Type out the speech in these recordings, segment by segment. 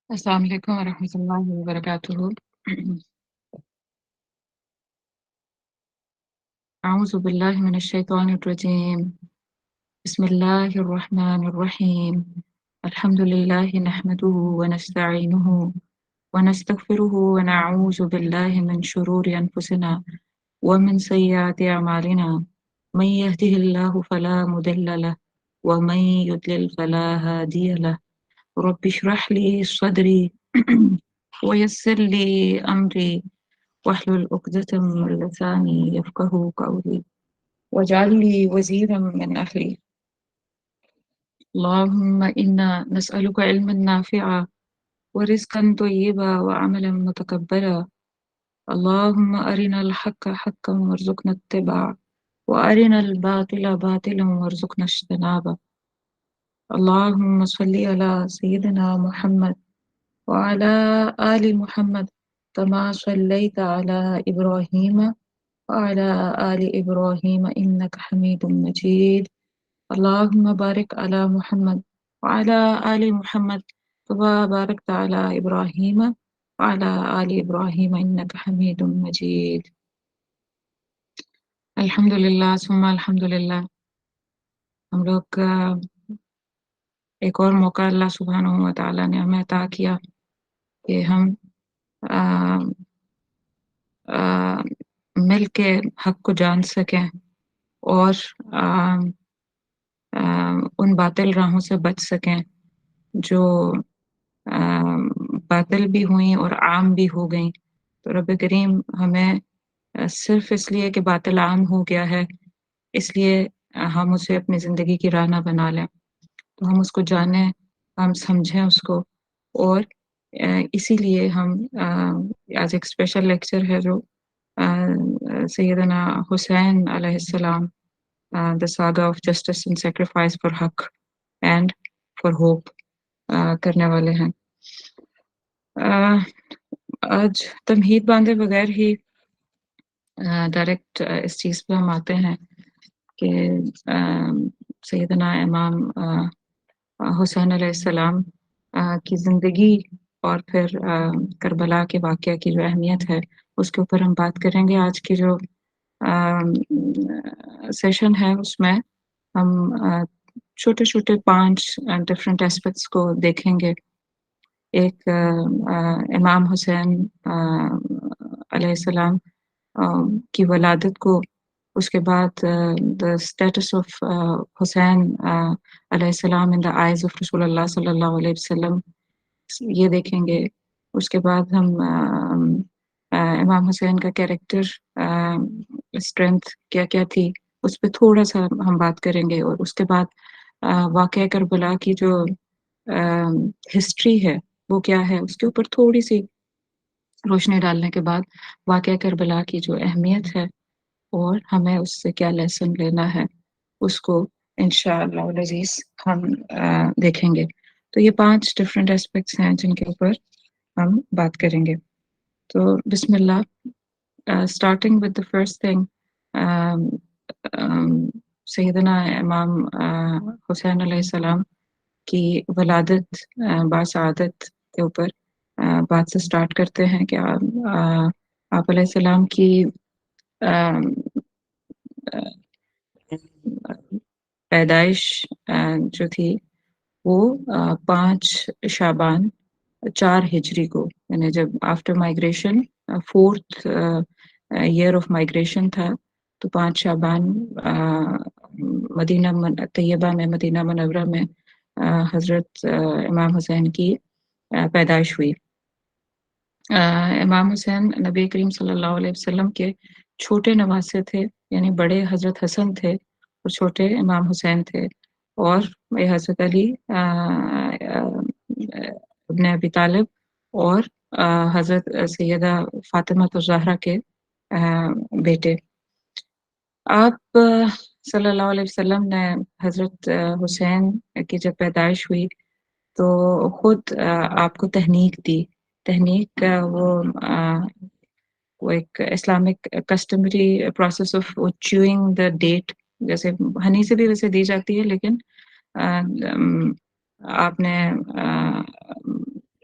السلام علیکم ورحمۃ اللہ وبرکاتہ۔ اعوذ باللہ من الشیطان الرجیم، بسم اللہ الرحمن الرحیم، الحمد للہ نحمده ونستعینه ونستغفره ونعوذ باللہ من شرور انفسنا ومن سیئات اعمالنا، من يهده اللہ فلا مضل له ومن يضلل فلا هادی له، رب اشرح لي صدري ويسر لي أمري واحلل عقدة من لساني يفقهوا قولي واجعل لي وزيرا من أهلي، اللهم إنا نسألك علما نافعا ورزقا طيبا وعملا متقبلا، اللهم أرنا الحق حقا وارزقنا اتباعه وأرنا الباطل باطلا وارزقنا اجتنابه، اللهم صل على سيدنا محمد وعلى آل محمد كما صليت على إبراهيم وعلى آل إبراهيم إنك حميد مجيد، اللهم بارك على محمد وعلى آل محمد كما باركت على إبراهيم وعلى آل إبراهيم إنك حميد مجيد۔ الحمدللہ ثم الحمدللہ، ہم لوگ ایک اور موقع اللہ سبحانہ و تعالیٰ نے ہمیں عطا کیا کہ ہم مل کے حق کو جان سکیں اور ان باطل راہوں سے بچ سکیں جو باطل بھی ہوئیں اور عام بھی ہو گئیں۔ تو رب کریم ہمیں صرف اس لیے کہ باطل عام ہو گیا ہے اس لیے ہم اسے اپنی زندگی کی راہ نہ بنا لیں، تو ہم اس کو جانیں، ہم سمجھیں اس کو، اور اسی لیے ہم آج ایک اسپیشل لیکچر ہے جو سیدنا حسین علیہ السلام، the saga of justice and sacrifice for حق and for hope کرنے والے ہیں۔ آج تمہید باندھے بغیر ہی ڈائریکٹ اس چیز پہ ہم آتے ہیں کہ سیدنا امام حسین علیہ السلام کی زندگی اور پھر کربلا کے واقعہ کی جو اہمیت ہے اس کے اوپر ہم بات کریں گے۔ آج کی جو سیشن ہے اس میں ہم چھوٹے چھوٹے 5 ڈفرینٹ اسپیکٹس کو دیکھیں گے۔ ایک امام حسین علیہ السلام کی ولادت کو، اس کے بعد the status of حسین علیہ السلام in the eyes of رسول اللہ صلی اللہ علیہ وسلم، یہ دیکھیں گے۔ اس کے بعد ہم امام حسین کا کیریکٹر، اسٹرینتھ کیا کیا تھی، اس پہ تھوڑا سا ہم بات کریں گے، اور اس کے بعد واقعہ کربلا کی جو ہسٹری ہے وہ کیا ہے اس کے اوپر تھوڑی سی روشنی ڈالنے کے بعد واقعہ کربلا کی جو اہمیت ہے اور ہمیں اس سے کیا لیسن لینا ہے اس کو انشاءاللہ العزیز ہم دیکھیں گے۔ تو یہ 5 ڈفرینٹ اسپیکٹس ہیں جن کے اوپر ہم بات کریں گے۔ تو بسم اللہ، starting with the first thing, Syedna Imam حسین علیہ السلام کی ولادت باسعادت کے اوپر بات سے سٹارٹ کرتے ہیں کہ آپ علیہ السلام کی پیدائش جو تھی وہ 5 شعبان 4 ہجری کو، یعنی جب after migration 4th year of migration تھا، تو 5 شعبان مدینہ طیبہ میں، مدینہ منورہ میں حضرت امام حسین کی پیدائش ہوئی۔ امام حسین نبی کریم صلی اللہ علیہ وسلم کے چھوٹے نواسے تھے، یعنی بڑے حضرت حسن تھے اور چھوٹے امام حسین تھے، اور یہ حضرت علی ابن ابی طالب اور حضرت سیدہ فاطمہ الزہرا کے بیٹے۔ آپ صلی اللہ علیہ وسلم نے حضرت حسین کی جب پیدائش ہوئی تو خود آپ کو تہنیک دی۔ تہنیک وہ ایک Islamic customary process of chewing the date, جیسے ہنی سے بھی ویسے دی جاتی ہے، لیکن آپ نے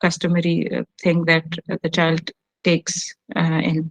customary thing that the child takes in।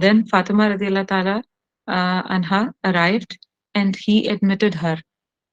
Then Fatima radiallahu ta'ala anha arrived and he admitted her.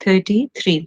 33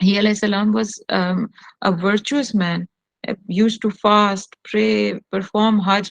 he alayhi salam was a virtuous man, used to fast, pray, perform hajj.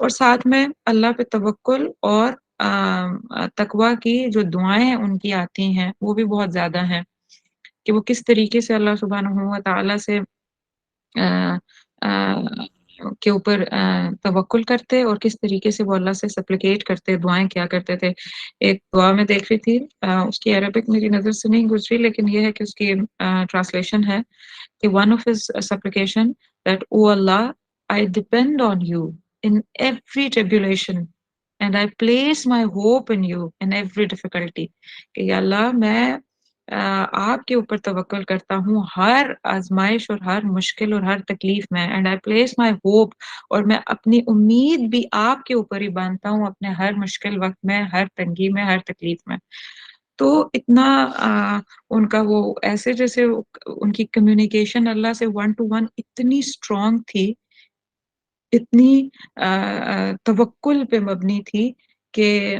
اور ساتھ میں اللہ پہ توکل اور تقوی کی جو دعائیں ان کی آتی ہیں وہ بھی بہت زیادہ ہیں کہ وہ کس طریقے سے اللہ سبحانہ و تعالی سے آ آ کے اوپر توکل کرتے اور کس طریقے سے وہ اللہ سے سپلیکیٹ کرتے، دعائیں کیا کرتے تھے۔ ایک دعا میں دیکھ رہی تھی اس کی عربک میری نظر سے نہیں گزری لیکن یہ ہے کہ اس کی ٹرانسلیشن ہے کہ one of his supplication that "O Allah, I depend on you in every tribulation and I place my hope in you in every difficulty" کہ یا اللہ میں آپ کے اوپر توکل کرتا ہوں ہر آزمائش اور ہر مشکل اور ہر تکلیف میں and I place my hope اور میں اپنی امید بھی آپ کے اوپر ہی باندھتا ہوں اپنے ہر مشکل وقت میں ہر تنگی میں ہر تکلیف میں تو اتنا ان کا وہ ایسے جیسے ان کی کمیونیکیشن اللہ سے ون ٹو ون اتنی اسٹرانگ تھی اتنی توکل پہ مبنی تھی کہ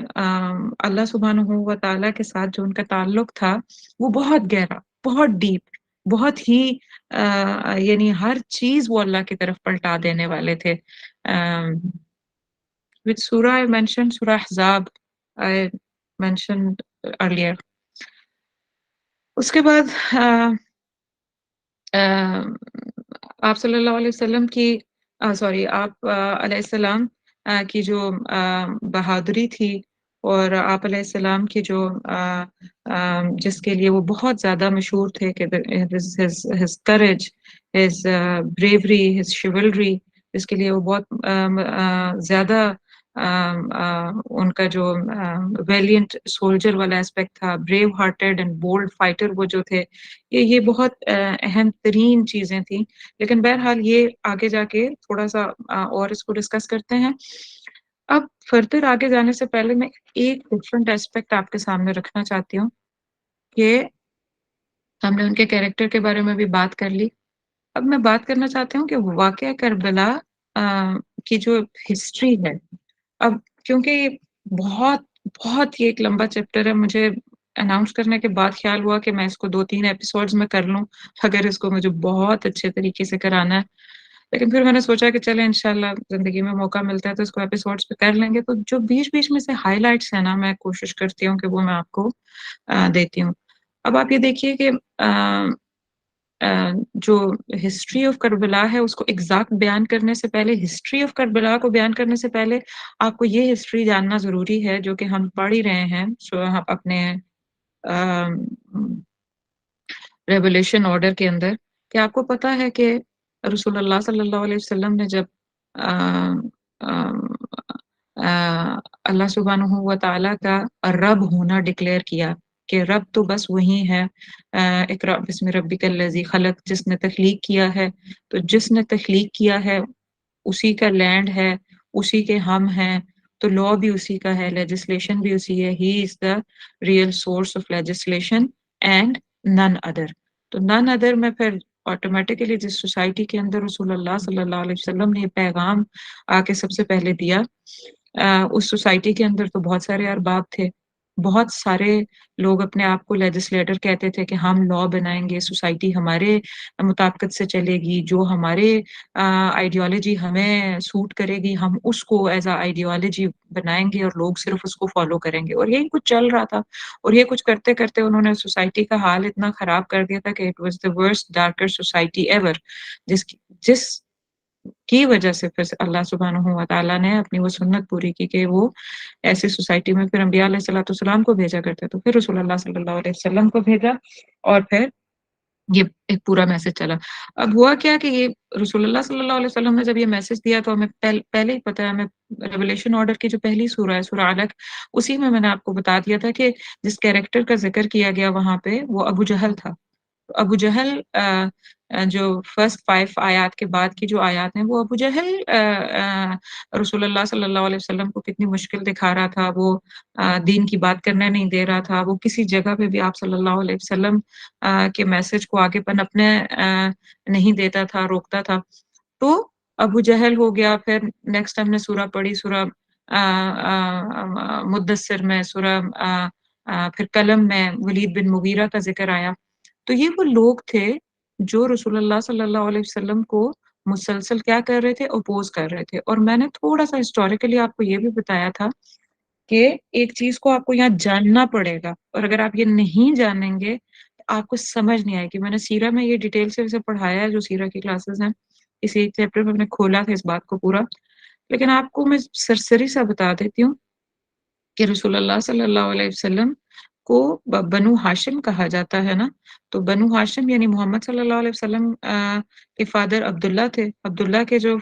اللہ سبحانہ و تعالیٰ کے ساتھ جو ان کا تعلق تھا وہ بہت گہرا بہت ڈیپ بہت ہی یعنی ہر چیز وہ اللہ کی طرف پلٹا دینے والے تھے which surah I mentioned surah Ahzab I mentioned earlier اس کے بعد آپ صلی اللہ علیہ وسلم کی سوری آپ علیہ السلام کی جو بہادری تھی اور آپ علیہ السلام کی جو جس کے لیے وہ بہت زیادہ مشہور تھے کہ his courage his bravery his chivalry جس کے لیے وہ بہت زیادہ ان کا جو ویلینٹ سولجر والا اسپیکٹ تھا brave hearted and bold fighter وہ جو تھے یہ بہت اہم ترین چیزیں تھیں لیکن بہرحال یہ آگے جا کے تھوڑا سا اور اس کو ڈسکس کرتے ہیں اب فردر آگے جانے سے پہلے میں ایک ڈفرنٹ اسپیکٹ آپ کے سامنے رکھنا چاہتی ہوں کہ ہم نے ان کے کیریکٹر کے بارے میں بھی بات کر لی اب میں بات کرنا چاہتی ہوں کہ واقعہ کربلا کی جو ہسٹری ہے اب کیونکہ یہ بہت بہت ہی ایک لمبا چیپٹر ہے مجھے اناؤنس کرنے کے بعد خیال ہوا کہ میں اس کو 2-3 ایپیسوڈز میں کر لوں اگر اس کو مجھے بہت اچھے طریقے سے کرانا ہے لیکن پھر میں نے سوچا کہ چلیں انشاءاللہ زندگی میں موقع ملتا ہے تو اس کو ایپیسوڈز پہ کر لیں گے تو جو بیچ بیچ میں سے ہائی لائٹس ہیں نا میں کوشش کرتی ہوں کہ وہ میں آپ کو دیتی ہوں اب آپ یہ دیکھیے کہ جو ہسٹری آف کربلا ہے اس کو ایگزیکٹ بیان کرنے سے پہلے ہسٹری آف کربلا کو بیان کرنے سے پہلے آپ کو یہ ہسٹری جاننا ضروری ہے جو کہ ہم پڑھ ہی رہے ہیں اپنے ریولیشن آرڈر کے اندر کہ آپ کو پتا ہے کہ رسول اللہ صلی اللہ علیہ وسلم نے جب اللہ سبحانہ و تعالیٰ کا رب ہونا ڈکلیئر کیا کہ رب تو بس وہی ہے اقرأ بسم ربک الذی خلق جس نے تخلیق کیا ہے تو جس نے تخلیق کیا ہے اسی کا لینڈ ہے اسی کے ہم ہیں تو لا بھی اسی کا ہے لیجسلیشن بھی اسی ہے ہی is the real source of legislation and none other تو نن ادر میں پھر آٹومیٹیکلی جس سوسائٹی کے اندر رسول اللہ صلی اللہ علیہ وسلم نے یہ پیغام آ کے سب سے پہلے دیا اس سوسائٹی کے اندر تو بہت سارے ارباب تھے بہت سارے لوگ اپنے آپ کو لیجسلیٹر کہتے تھے کہ ہم لا بنائیں گے سوسائٹی ہمارے مطابقت سے چلے گی جو ہمارے آئیڈیالوجی ہمیں سوٹ کرے گی ہم اس کو ایز اے آئیڈیالوجی بنائیں گے اور لوگ صرف اس کو فالو کریں گے اور یہی کچھ چل رہا تھا اور یہ کچھ کرتے کرتے انہوں نے سوسائٹی کا حال اتنا خراب کر دیا تھا کہ it was the worst darker society ever جس کی وجہ سے پھر اللہ سبحانہ و تعالیٰ نے اپنی وہ سنت پوری کی کہ وہ ایسی سوسائٹی میں پھر انبیاء علیہ الصلوۃ والسلام کو بھیجا کرتے تو پھر رسول اللہ صلی اللہ علیہ وسلم کو بھیجا اور پھر یہ ایک پورا میسج چلا اب ہوا کیا کہ یہ رسول اللہ صلی اللہ علیہ وسلم نے جب یہ میسج دیا تو ہمیں پہلے ہی پتہ ہے ہمیں ریولیشن آرڈر کی جو پہلی سورہ ہے سورہ علق اسی میں نے آپ کو بتا دیا تھا کہ جس کیریکٹر کا ذکر کیا گیا وہاں پہ وہ ابو جہل تھا ابو جہل جو فرسٹ 5 آیات کے بعد کی جو آیات ہیں وہ ابو جہل رسول اللہ صلی اللہ علیہ وسلم کو کتنی مشکل دکھا رہا تھا وہ دین کی بات کرنے نہیں دے رہا تھا وہ کسی جگہ پہ بھی آپ صلی اللہ علیہ وسلم کے میسج کو آگے پنپنے نہیں دیتا تھا روکتا تھا تو ابو جہل ہو گیا پھر نیکسٹ ہم نے سورہ پڑھی سورہ مدثر میں سورہ پھر قلم میں ولید بن مغیرہ کا ذکر آیا تو یہ وہ لوگ تھے جو رسول اللہ صلی اللہ علیہ وسلم کو مسلسل کیا کر رہے تھے؟ اپوز کر رہے تھے. اور میں نے تھوڑا-سا ہسٹوریکلی آپ کو یہ بھی بتایا تھا کہ ایک چیز کو آپ کو یہاں جاننا پڑے گا اور اگر آپ یہ نہیں جانیں گے تو آپ کو سمجھ نہیں آئے گی. میں نے سیرہ میں یہ ڈیٹیل سے ویسے پڑھایا ہے جو سیرہ کی کلاسز ہیں. اسی ایک چیپٹر میں نے کھولا تھا اس بات کو پورا. لیکن آپ کو میں سرسری سا بتا دیتی ہوں کہ رسول اللہ صلی اللہ علیہ وسلم کو بنو ہاشم کہا جاتا ہے نا. تو بنو ہاشم یعنی محمد صلی اللہ علیہ وسلم کے فادر عبداللہ تھے. عبداللہ کے جو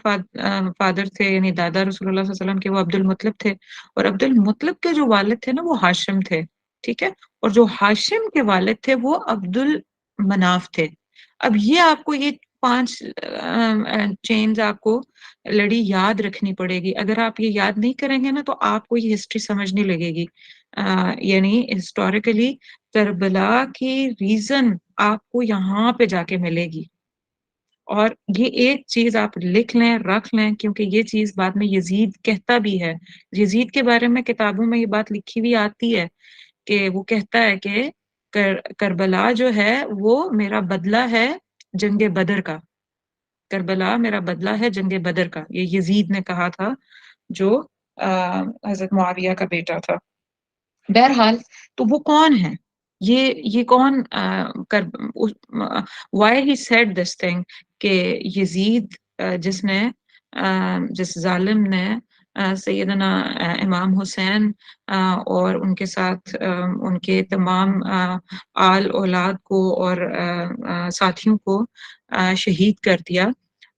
فادر تھے یعنی دادا رسول اللہ صلی اللہ علیہ وسلم کے وہ عبد المطلب تھے اور عبد المطلب کے جو والد تھے نا وہ ہاشم تھے. ٹھیک ہے. اور جو ہاشم کے والد تھے وہ عبد المناف تھے. اب یہ آپ کو یہ 5 چینز آپ کو لڑی یاد رکھنی پڑے گی. اگر آپ یہ یاد نہیں کریں گے نا تو آپ کو یہ ہسٹری سمجھ نہیں لگے گی. یعنی ہسٹوریکلی کربلا کی ریزن آپ کو یہاں پہ جا کے ملے گی. اور یہ ایک چیز آپ لکھ لیں رکھ لیں کیونکہ یہ چیز بعد میں یزید کہتا بھی ہے. یزید کے بارے میں کتابوں میں یہ بات لکھی ہوئی آتی ہے کہ وہ کہتا ہے کہ کربلا جو ہے وہ میرا بدلہ ہے جنگ بدر کا. کربلا میرا بدلہ ہے جنگ بدر کا. یہ یزید نے کہا تھا جو حضرت معاویہ کا بیٹا تھا. بہرحال تو وہ کون ہے؟ یہ کون why he said this thing کہ یزید جس نے جس ظالم نے سیدنا امام حسین اور ان کے ساتھ ان کے تمام آل اولاد کو اور ساتھیوں کو شہید کر دیا.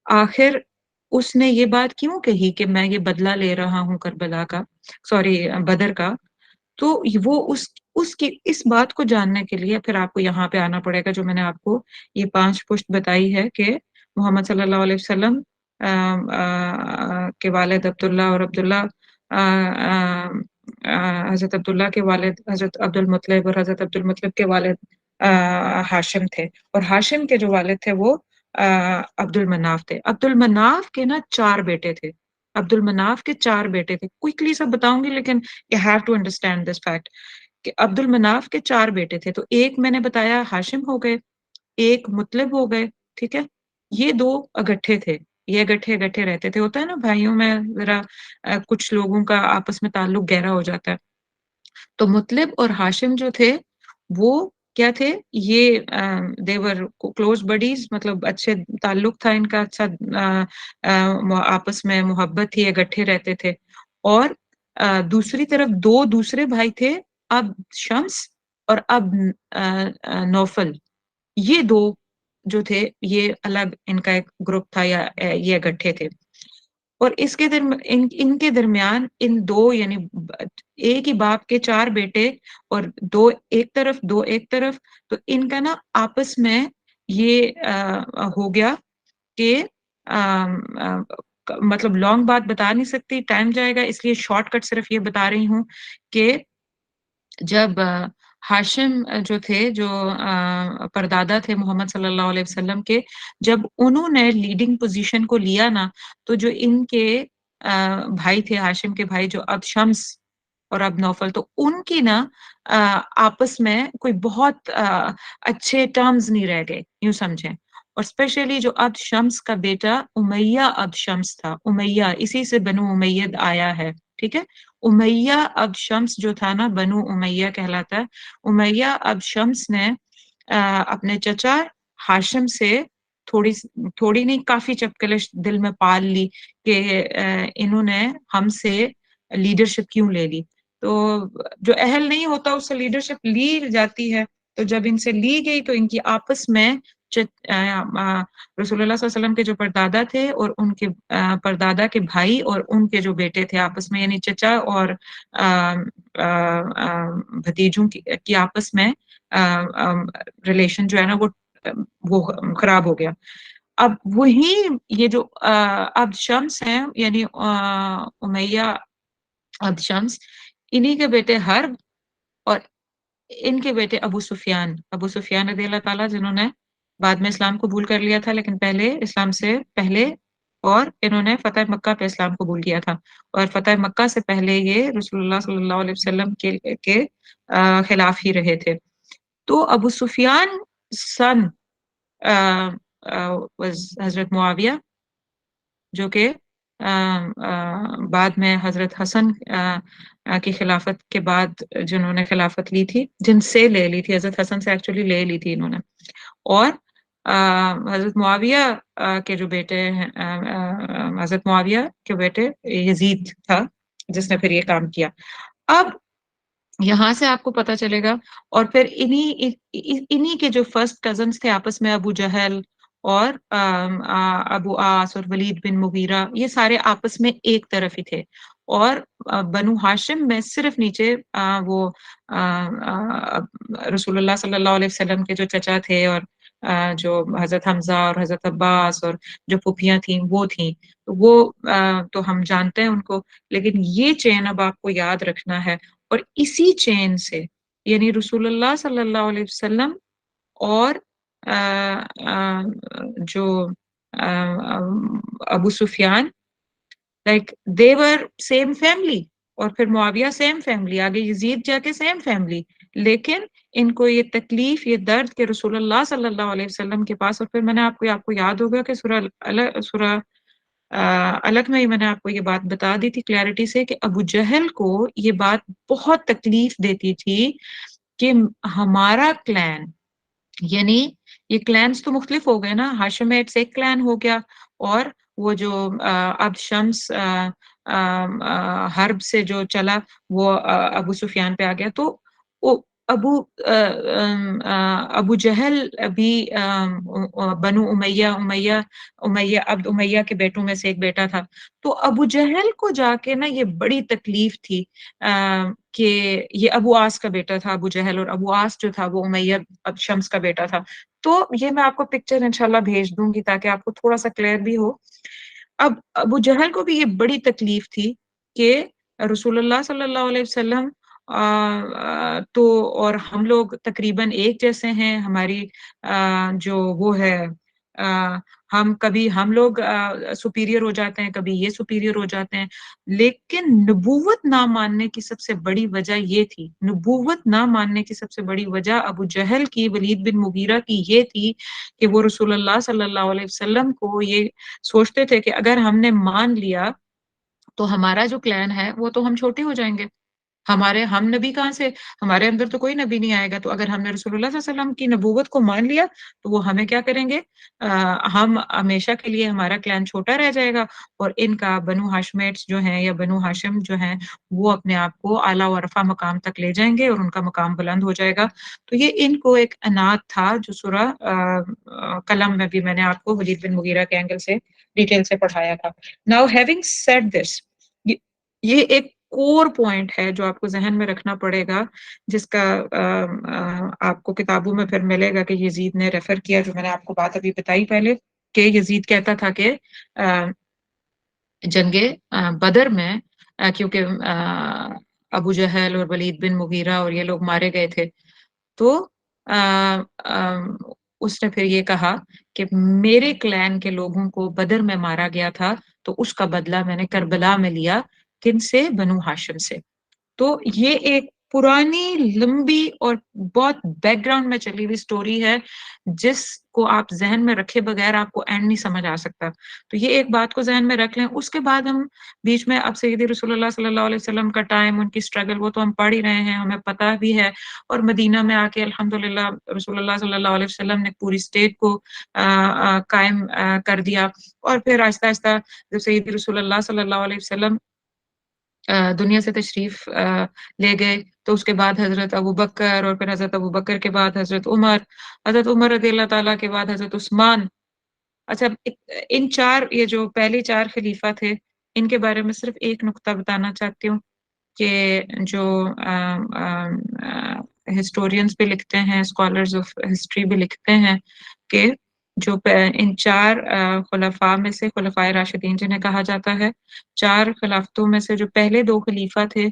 آخر اس نے یہ بات کیوں کہی کہ میں یہ بدلہ لے رہا ہوں کربلا کا سوری بدر کا؟ تو وہ اس کی اس بات کو جاننے کے لیے پھر آپ کو یہاں پہ آنا پڑے گا جو میں نے آپ کو یہ 5 پشت بتائی ہے کہ محمد صلی اللہ علیہ وسلم کے والد عبداللہ اور عبداللہ حضرت عبداللہ کے والد حضرت عبد المطلب اور حضرت عبد المطلب کے والد ہاشم تھے اور ہاشم کے جو والد تھے وہ عبد المناف تھے. عبد المناف کے نا 4 بیٹے تھے. عبد المناف کے 4 بیٹے تھے. کوئکلی سب بتاؤں گی لیکن you have to understand this fact کہ عبد المناف کے 4 بیٹے تھے. تو ایک میں نے بتایا ہاشم ہو گئے, ایک مطلب ہو گئے. ٹھیک ہے. یہ 2 اگٹھے تھے. یہ اگٹھے رہتے تھے. ہوتا ہے نا بھائیوں میں ذرا کچھ لوگوں کا آپس میں تعلق گہرا ہو جاتا ہے. تو مطلب اور ہاشم جو تھے وہ کیا تھے؟ یہ دیور کلوز بڈیز مطلب اچھے تعلق تھا ان کا. اچھا آپس میں محبت تھی. اگٹھے رہتے تھے. اور دوسری طرف 2 دوسرے بھائی تھے اب شمس اور اب نوفل. یہ 2 جو تھے یہ الگ ان کا ایک گروپ تھا یا یہ اگٹھے تھے. اور اس کے ان کے درمیان ان 2 یعنی ایک ہی باپ کے 4 بیٹے اور 2 ایک طرف 2 ایک طرف. تو ان کا نا آپس میں یہ ہو گیا کہ مطلب لانگ بات بتا نہیں سکتی, ٹائم جائے گا, اس لیے شارٹ کٹ صرف یہ بتا رہی ہوں کہ جب ہاشم جو تھے جو پردادا تھے محمد صلی اللہ علیہ وسلم کے, جب انہوں نے لیڈنگ پوزیشن کو لیا نا تو جو ان کے بھائی تھے ہاشم کے بھائی جو اب شمس اور اب نوفل, تو ان کی نا آپس میں کوئی بہت اچھے ٹرمز نہیں رہ گئے یوں سمجھیں. اور اسپیشلی جو اب شمس کا بیٹا امیہ اب شمس تھا. امیہ اسی سے بنو امیہ آیا ہے. ٹھیک ہے. امیہ اب شمس جو تھا نا بنو امیہ کہلاتا ہے. امیہ اب شمس نے اپنے چچا ہاشم سے تھوڑی نہیں کافی چپکلش دل میں پال لی کہ انہوں نے ہم سے لیڈرشپ کیوں لے لی. تو جو اہل نہیں ہوتا اس سے لیڈرشپ لی جاتی ہے. تو جب ان سے لی گئی تو ان کی آپس میں رسول اللہ صلی اللہ علیہ وسلم کے جو پردادا تھے اور ان کے پردادا کے بھائی اور ان کے جو بیٹے تھے آپس میں یعنی چچا اور بھتیجوں کی آپس میں ریلیشن جو ہے نا وہ خراب ہو گیا. اب وہی یہ جو عبد شمس ہیں یعنی امیہ عبد شمس, انہی کے بیٹے حرب اور ان کے بیٹے ابو سفیان رضی اللہ تعالیٰ جنہوں نے بعد میں اسلام قبول کر لیا تھا لیکن پہلے اسلام سے پہلے اور انہوں نے فتح مکہ پہ اسلام قبول کیا تھا اور فتح مکہ سے پہلے یہ رسول اللہ صلی اللہ علیہ وسلم کے خلاف ہی رہے تھے. تو ابو سفیان سن حضرت معاویہ جو کہ بعد میں حضرت حسن کی خلافت کے بعد جنہوں نے خلافت لی تھی، جن سے لے لی تھی، حضرت حسن سے ایکچولی لے لی تھی انہوں نے، اور حضرت معاویہ کے جو بیٹے ہیں، حضرت معاویہ کے بیٹے یزید تھا جس نے پھر یہ کام کیا۔ اب یہاں سے آپ کو پتا چلے گا، اور پھر انہی کے جو فرسٹ کزنس تھے آپس میں، ابو جہل اور ابو آس اور ولید بن مغیرہ، یہ سارے آپس میں ایک طرف ہی تھے، اور بنو ہاشم میں صرف نیچے وہ رسول اللہ صلی اللہ علیہ وسلم کے جو چچا تھے، اور جو حضرت حمزہ اور حضرت عباس اور جو پھوپھیاں تھیں وہ تھیں، وہ تو ہم جانتے ہیں ان کو، لیکن یہ چین اب آپ کو یاد رکھنا ہے، اور اسی چین سے یعنی رسول اللہ صلی اللہ علیہ وسلم اور جو ابو سفیان، لائک دیور سیم فیملی، اور پھر معاویہ سیم فیملی، آگے یزید جا کے سیم فیملی، لیکن ان کو یہ تکلیف، یہ درد کہ رسول اللہ صلی اللہ علیہ وسلم کے پاس، اور پھر میں نے آپ کو یاد ہوگا کہ سورہ الگ میں ہی میں نے آپ کو یہ بات بتا دی تھی کلیئرٹی سے، کہ ابو جہل کو یہ بات بہت تکلیف دیتی تھی کہ ہمارا کلین، یعنی یہ کلینز تو مختلف ہو گئے نا، ہاشمیٹس ایک کلین ہو گیا، اور وہ جو اب شمس حرب سے جو چلا وہ ابو سفیان پہ آ گیا، تو ابو ابو جہل بھی بنو امیہ عبد امیہ کے بیٹوں میں سے ایک بیٹا تھا، تو ابو جہل کو جا کے نا یہ بڑی تکلیف تھی کہ یہ ابو آس کا بیٹا تھا ابو جہل، اور ابو آس جو تھا وہ امیہ اب شمس کا بیٹا تھا، تو یہ میں آپ کو پکچر انشاءاللہ بھیج دوں گی تاکہ آپ کو تھوڑا سا کلیئر بھی ہو۔ اب ابو جہل کو بھی یہ بڑی تکلیف تھی کہ رسول اللہ صلی اللہ علیہ وسلم تو اور ہم لوگ تقریباً ایک جیسے ہیں، ہماری جو وہ ہے کبھی ہم لوگ سپیریئر ہو جاتے ہیں، کبھی یہ سپیریئر ہو جاتے ہیں، لیکن نبوت نہ ماننے کی سب سے بڑی وجہ یہ تھی، نبوت نہ ماننے کی سب سے بڑی وجہ ابو جہل کی، ولید بن مغیرہ کی یہ تھی کہ وہ رسول اللہ صلی اللہ علیہ وسلم کو یہ سوچتے تھے کہ اگر ہم نے مان لیا تو ہمارا جو کلین ہے وہ تو ہم چھوٹے ہو جائیں گے، ہم نبی کہاں سے، ہمارے اندر تو کوئی نبی نہیں آئے گا، تو اگر ہم نے رسول اللہ صلی اللہ علیہ وسلم کی نبوت کو مان لیا تو وہ ہمیں کیا کریں گے، ہم ہمیشہ کے لیے ہمارا کلین چھوٹا رہ جائے گا، اور ان کا بنو ہاشمیٹس جو ہیں یا بنو ہاشم جو ہیں وہ اپنے آپ کو اعلیٰ و رفع مقام تک لے جائیں گے اور ان کا مقام بلند ہو جائے گا۔ تو یہ ان کو ایک عناد تھا جو سورہ قلم میں بھی میں نے آپ کو ولید بن مغیرہ کے اینگل سے ڈیٹیل سے پڑھایا تھا۔ ناؤ ہیونگ سیڈ دس، یہ ایک کور پوائنٹ ہے جو آپ کو ذہن میں رکھنا پڑے گا، جس کا آپ کو کتابوں میں پھر ملے گا کہ یزید نے ریفر کیا، جو میں نے آپ کو بات ابھی بتائی پہلے، کہ یزید کہتا تھا کہ جنگ بدر میں کیونکہ ابو جہل اور ولید بن مغیرہ اور یہ لوگ مارے گئے تھے، تو اس نے پھر یہ کہا کہ میرے کلین کے لوگوں کو بدر میں مارا گیا تھا، تو اس کا بدلہ میں نے کربلا میں لیا، کن سے؟ بنو ہاشم سے۔ تو یہ ایک پرانی لمبی اور بہت بیک گراؤنڈ میں چلی ہوئی سٹوری ہے، جس کو آپ ذہن میں رکھے بغیر آپ کو اینڈ نہیں سمجھ آ سکتا، تو یہ ایک بات کو ذہن میں رکھ لیں۔ اس کے بعد ہم بیچ میں اب سیدی رسول اللہ صلی اللہ علیہ وسلم کا ٹائم، ان کی سٹرگل، وہ تو ہم پڑھ ہی رہے ہیں، ہمیں پتہ بھی ہے، اور مدینہ میں آ کے الحمدللہ رسول اللہ صلی اللہ علیہ وسلم نے پوری اسٹیٹ کو قائم کر دیا، اور پھر آہستہ آہستہ جب سیدی رسول اللہ صلی اللہ علیہ وسلم دنیا سے تشریف لے گئے، تو اس کے بعد حضرت ابو بکر، اور پھر حضرت ابو بکر کے بعد حضرت عمر رضی اللہ تعالیٰ کے بعد حضرت عثمان۔ اچھا، ان چار، یہ جو پہلے چار خلیفہ تھے، ان کے بارے میں صرف ایک نقطہ بتانا چاہتی ہوں کہ جو ہسٹورینز بھی لکھتے ہیں، اسکالرز آف ہسٹری بھی لکھتے ہیں کہ جو ان چار خلفاء میں سے، خلفائے راشدین جنہیں کہا جاتا ہے، چار خلافتوں میں سے جو پہلے دو خلیفہ تھے،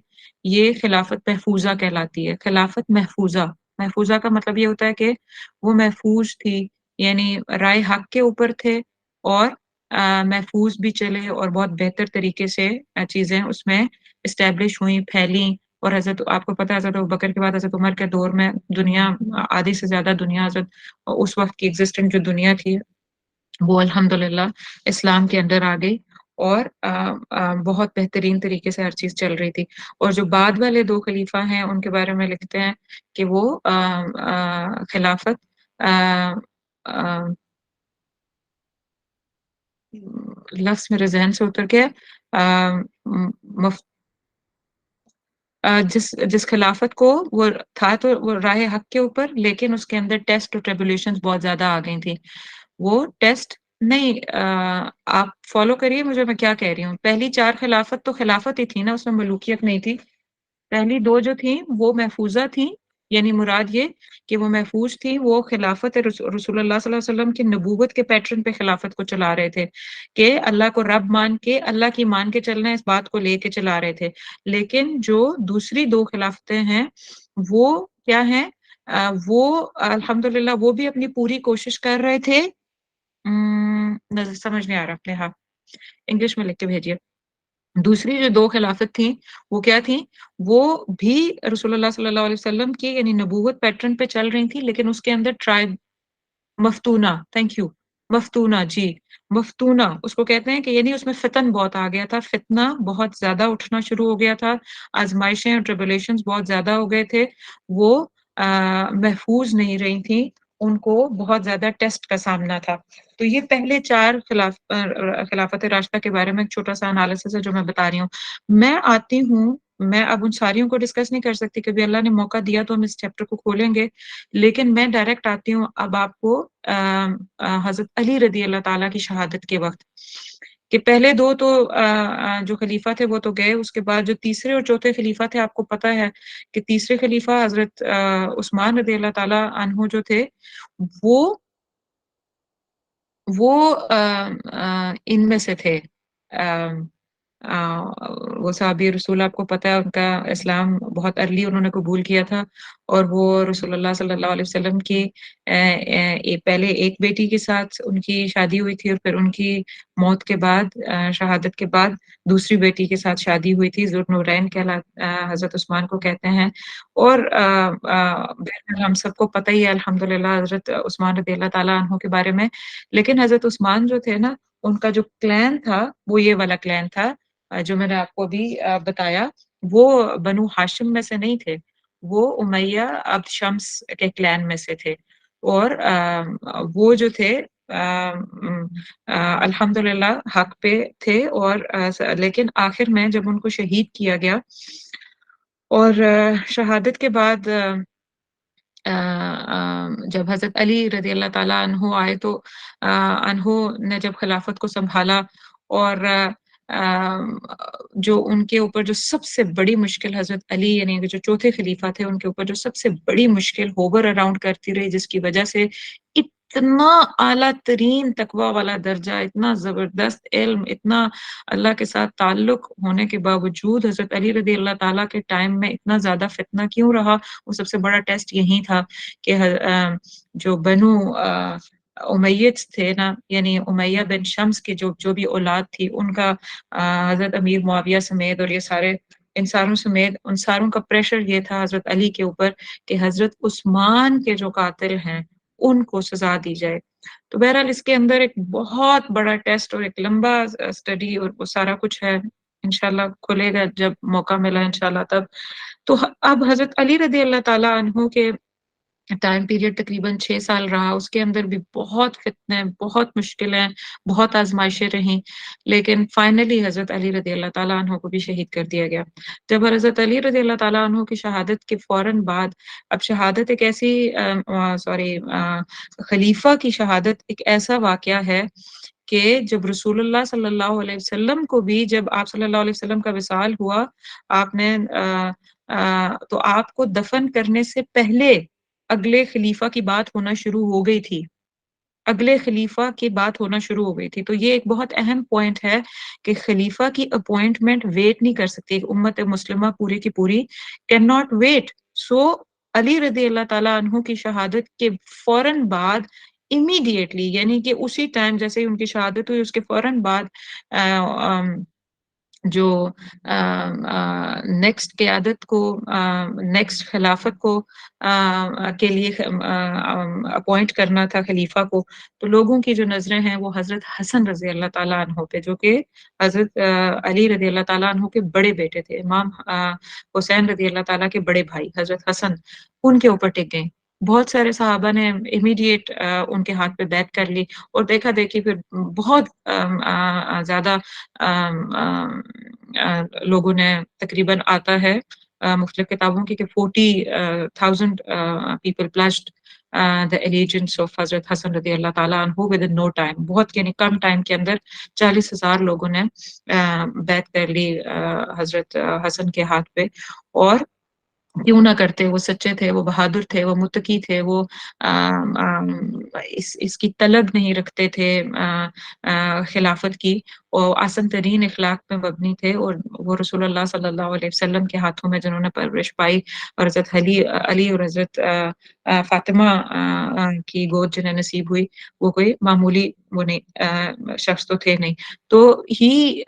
یہ خلافت محفوظہ کہلاتی ہے۔ خلافت محفوظہ، محفوظہ کا مطلب یہ ہوتا ہے کہ وہ محفوظ تھی، یعنی رائے حق کے اوپر تھے، اور محفوظ بھی چلے، اور بہت بہتر طریقے سے چیزیں اس میں اسٹیبلش ہوئیں، پھیلیں، اور حضرت، آپ کو پتہ ہے حضرت ابوبکر کے بعد حضرت عمر کے دور میں دنیا، آدھی سے زیادہ دنیا، حضرت اس وقت کی ایگزسٹنٹ جو دنیا تھی وہ الحمدللہ اسلام کے اندر آ گئی، اور بہت بہترین طریقے سے ہر چیز چل رہی تھی۔ اور جو بعد والے 2 خلیفہ ہیں ان کے بارے میں لکھتے ہیں کہ وہ خلافت آ آ لفظ میرے ذہن سے اتر گیا مف جس خلافت کو وہ تھا تو وہ راہ حق کے اوپر، لیکن اس کے اندر ٹیسٹ اور ٹربولیشنز بہت زیادہ آ گئی تھیں۔ وہ ٹیسٹ نہیں آپ فالو کریے مجھے میں کیا کہہ رہی ہوں۔ پہلی 4 خلافت تو خلافت ہی تھی نا، اس میں ملوکیت نہیں تھی۔ پہلی 2 جو تھیں وہ محفوظہ تھیں، یعنی مراد یہ کہ وہ محفوظ تھیں، وہ خلافت رسول اللہ صلی اللہ علیہ وسلم کی نبوت کے پیٹرن پہ خلافت کو چلا رہے تھے، کہ اللہ کو رب مان کے، اللہ کی مان کے چلنا ہے، اس بات کو لے کے چلا رہے تھے۔ لیکن جو دوسری 2 خلافتیں ہیں، وہ کیا ہیں؟ وہ الحمدللہ وہ بھی اپنی پوری کوشش کر رہے تھے سمجھ نہیں آ رہا اپنے ہاں، انگلش میں لکھ کے بھیجیے۔ دوسری جو 2 خلافت تھیں، وہ کیا تھیں؟ وہ بھی رسول اللہ صلی اللہ علیہ وسلم کی یعنی نبوت پیٹرن پہ چل رہی تھیں، لیکن اس کے اندر مفتونہ، تھینک یو، مفتونہ جی، مفتونہ اس کو کہتے ہیں کہ یعنی اس میں فتن بہت آ گیا تھا، فتنہ بہت زیادہ اٹھنا شروع ہو گیا تھا، آزمائشیں اور ٹربولیشنز بہت زیادہ ہو گئے تھے، وہ محفوظ نہیں رہی تھیں، ان کو بہت زیادہ ٹیسٹ کا سامنا تھا۔ تو یہ پہلے 4 خلافت راشدہ کے بارے میں ایک چھوٹا-سا انالیسس ہے جو میں بتا رہی ہوں۔ میں آتی ہوں، میں اب ان ساریوں کو ڈسکس نہیں کر سکتی، کبھی اللہ نے موقع دیا تو ہم اس چیپٹر کو کھولیں گے، لیکن میں ڈائریکٹ آتی ہوں اب آپ کو حضرت علی رضی اللہ تعالیٰ کی شہادت کے وقت، کہ پہلے 2 تو جو خلیفہ تھے وہ تو گئے، اس کے بعد جو تیسرے اور چوتھے خلیفہ تھے آپ کو پتہ ہے کہ تیسرے خلیفہ حضرت عثمان رضی اللہ تعالیٰ عنہ جو تھے، وہ وہ ان میں سے تھے آ، وہ صحابی رسول آپ کو پتہ ہے ان کا اسلام بہت ارلی انہوں نے قبول کیا تھا اور وہ رسول اللہ صلی اللہ علیہ وسلم کی پہلے ایک بیٹی کے ساتھ ان کی شادی ہوئی تھی اور پھر ان کی موت کے بعد شہادت کے بعد دوسری بیٹی کے ساتھ شادی ہوئی تھی ذوالنورین حضرت عثمان کو کہتے ہیں اور بہرحال ہم سب کو پتہ ہی ہے الحمدللہ حضرت عثمان رضی اللہ تعالیٰ عنہ کے بارے میں لیکن حضرت عثمان جو تھے نا ان کا جو کلین تھا وہ یہ والا کلین تھا جو میں نے آپ کو ابھی بتایا وہ بنو ہاشم میں سے نہیں تھے وہ امیہ عبد شمس کے کلین میں سے تھے اور وہ جو تھے الحمدللہ حق پہ تھے اور لیکن آخر میں جب ان کو شہید کیا گیا اور شہادت کے بعد جب حضرت علی رضی اللہ تعالیٰ عنہ آئے تو عنہ نے جب خلافت کو سنبھالا اور جو ان کے اوپر جو سب سے بڑی مشکل حضرت علی یعنی جو چوتھے خلیفہ تھے ان کے اوپر جو سب سے بڑی مشکل ہوور اراؤنڈ کرتی رہی جس کی وجہ سے اتنا اعلیٰ ترین تقوی والا درجہ اتنا زبردست علم اتنا اللہ کے ساتھ تعلق ہونے کے باوجود حضرت علی رضی اللہ تعالیٰ کے ٹائم میں اتنا زیادہ فتنہ کیوں رہا وہ سب سے بڑا ٹیسٹ یہی تھا کہ جو بنو امیت تھے نا یعنی امیہ بن شمس کے جو بھی اولاد تھی ان کا حضرت امیر معاویہ سمیت اور یہ سارے ان ساروں سمیت ان ساروں کا پریشر یہ تھا حضرت علی کے اوپر کہ حضرت عثمان کے جو قاتل ہیں ان کو سزا دی جائے تو بہرحال اس کے اندر ایک بہت بڑا ٹیسٹ اور ایک لمبا اسٹڈی اور وہ سارا کچھ ہے انشاءاللہ کھلے گا جب موقع ملا انشاءاللہ تب تو اب حضرت علی رضی اللہ تعالیٰ عنہ کے ٹائم پیریڈ تقریباً 6 سال رہا اس کے اندر بھی بہت فتنے بہت مشکلیں بہت آزمائشیں رہیں لیکن فائنلی حضرت علی رضی اللہ تعالیٰ عنہ کو بھی شہید کر دیا گیا جب حضرت علی رضی اللہ تعالیٰ عنہ کی شہادت کے فوراً بعد اب شہادت ایک ایسی خلیفہ کی شہادت ایک ایسا واقعہ ہے کہ جب رسول اللہ صلی اللہ علیہ وسلم کو بھی جب آپ صلی اللہ علیہ وسلم کا وصال ہوا آپ نے تو آپ کو دفن کرنے سے پہلے اگلے خلیفہ کی بات ہونا شروع ہو گئی تھی اگلے خلیفہ کی بات ہونا شروع ہو گئی تھی تو یہ ایک بہت اہم پوائنٹ ہے کہ خلیفہ کی اپوائنٹمنٹ ویٹ نہیں کر سکتی ایک امت مسلمہ پوری کی پوری کین ناٹ ویٹ سو علی رضی اللہ تعالیٰ عنہ کی شہادت کے فوراً بعد امیڈیٹلی یعنی کہ اسی ٹائم جیسے ہی ان کی شہادت ہوئی اس کے فوراً بعد جو نیکسٹ قیادت کو نیکسٹ خلافت کو کے لیے اپوائنٹ کرنا تھا خلیفہ کو، تو لوگوں کی جو نظریں ہیں وہ حضرت حسن رضی اللہ تعالیٰ عنہ پہ، جو کہ حضرت علی رضی اللہ تعالیٰ عنہ کے بڑے بیٹے تھے، امام حسین رضی اللہ تعالیٰ کے بڑے بھائی حضرت حسن، ان کے اوپر ٹک گئیں۔ بہت سارے صحابہ نے امیڈیٹ ان کے ہاتھ پہ بیعت کر لی، اور دیکھا دیکھی پھر بہت زیادہ لوگوں نے تقریباً آتا ہے مختلف کتابوں کی کہ 40,000 people pledged the allegiance of حضرت حسن رضی اللہ تعالیٰ عنہ within no time، بہت یعنی کم ٹائم کے اندر 40,000 لوگوں نے بیعت کر لی حضرت حسن کے ہاتھ پہ، اور کیوں نہ کرتے، وہ سچے تھے، وہ بہادر تھے، وہ متقی تھے، وہ اس کی طلب نہیں رکھتے تھے خلافت کی، اور آسن ترین اخلاق میں مبنی تھے، اور وہ رسول اللہ صلی اللہ علیہ وسلم کے ہاتھوں میں جنہوں نے پرورش پائی، اور حضرت علی اور حضرت فاطمہ کی گود جنہیں نصیب ہوئی، وہ کوئی معمولی وہ نہیں شخص تو تھے نہیں۔ تو ہی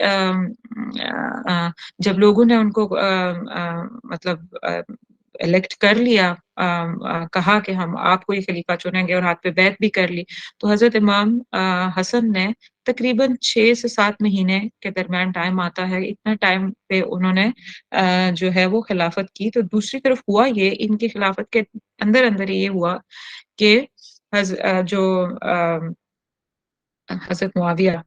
جب لوگوں نے ان کو مطلب الیکٹ کر لیا، کہا کہ ہم آپ کو ہی خلیفہ چنیں گے، اور ہاتھ پہ بیعت بھی کر لی، تو حضرت امام حسن نے تقریباً 6 سے 7 مہینے کے درمیان ٹائم آتا ہے، اتنا ٹائم پہ انہوں نے جو ہے وہ خلافت کی۔ تو دوسری طرف ہوا یہ، ان کی خلافت کے اندر اندر یہ ہوا کہ جو حضرت معاویہ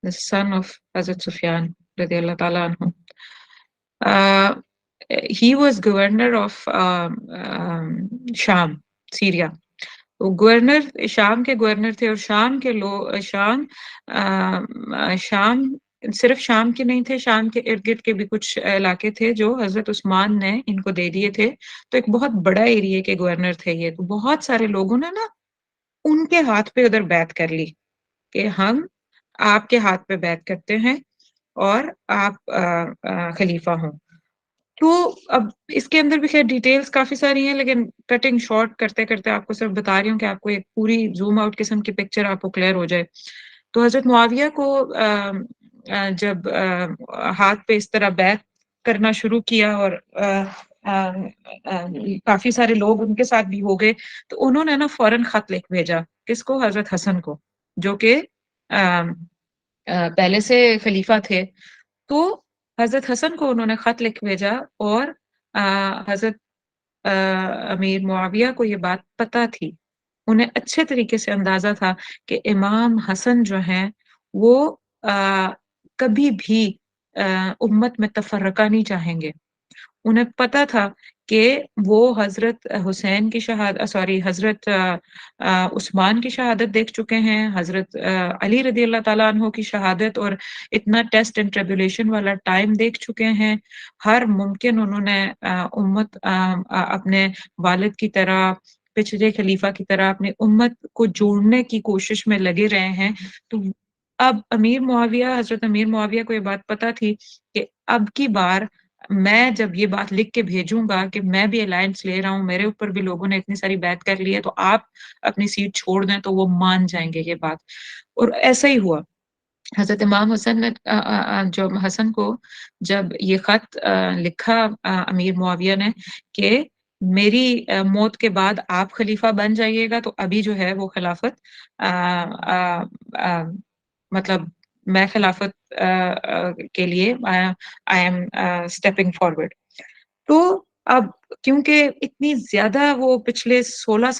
the son of حضرت سفیان رضی اللہ تعالیٰ عنہ، he was governor of شام، سیریا۔ وہ گورنر شام کے گورنر تھے، اور شام کے شام صرف شام کے نہیں تھے، شام کے ارد گرد کے بھی کچھ علاقے تھے جو حضرت عثمان نے ان کو دے دیے تھے، تو ایک بہت بڑا ایریے کے گورنر تھے یہ، تو بہت سارے لوگوں نے نا ان کے ہاتھ پہ ادھر بیعت کر لی کہ ہم آپ کے ہاتھ پہ بیعت کرتے ہیں اور آپ خلیفہ ہوں۔ تو اب اس کے اندر بھی خیر ڈیٹیلز کافی ساری ہیں، لیکن کٹنگ شارٹ کرتے کرتے آپ کو صرف بتا رہی ہوں کہ آپ کو ایک پوری زوم آؤٹ قسم کی پکچر آپ کو کلیئر ہو جائے۔ تو حضرت معاویہ کو جب ہاتھ پہ اس طرح بیعت کرنا شروع کیا، اور کافی سارے لوگ ان کے ساتھ بھی ہو گئے، تو انہوں نے نا فوراً خط لکھ بھیجا، کس کو؟ حضرت حسن کو، جو کہ پہلے سے خلیفہ تھے۔ تو حضرت حسن کو انہوں نے خط لکھ بھیجا، اور حضرت امیر معاویہ کو یہ بات پتہ تھی، انہیں اچھے طریقے سے اندازہ تھا کہ امام حسن جو ہیں وہ کبھی بھی امت میں تفرقہ نہیں چاہیں گے۔ انہیں پتا تھا کہ وہ حضرت حسین کی حضرت عثمان کی شہادت دیکھ چکے ہیں، حضرت علی رضی اللہ تعالیٰ عنہ کی شہادت اور اتنا ٹیسٹ اینڈ ٹریبولیشن والا ٹائم دیکھ چکے ہیں، ہر ممکن انہوں نے امت اپنے والد کی طرح، پچھلے خلیفہ کی طرح اپنی امت کو جوڑنے کی کوشش میں لگے رہے ہیں۔ تو اب حضرت امیر معاویہ کو یہ بات پتا تھی کہ اب کی بار میں جب یہ بات لکھ کے بھیجوں گا کہ میں بھی الائنس لے رہا ہوں، میرے اوپر بھی لوگوں نے اتنی ساری بیعت کر لی ہے، تو آپ اپنی سیٹ چھوڑ دیں، تو وہ مان جائیں گے یہ بات۔ اور ایسا ہی ہوا۔ حضرت امام حسن نے جو حسن کو جب یہ خط لکھا امیر معاویہ نے کہ میری موت کے بعد آپ خلیفہ بن جائیے گا، تو ابھی جو ہے وہ خلافت مطلب میں خلافت کے لیے آئی ایم اسٹیپنگ فارورڈ۔ تو اب کیونکہ اتنی زیادہ وہ پچھلے 18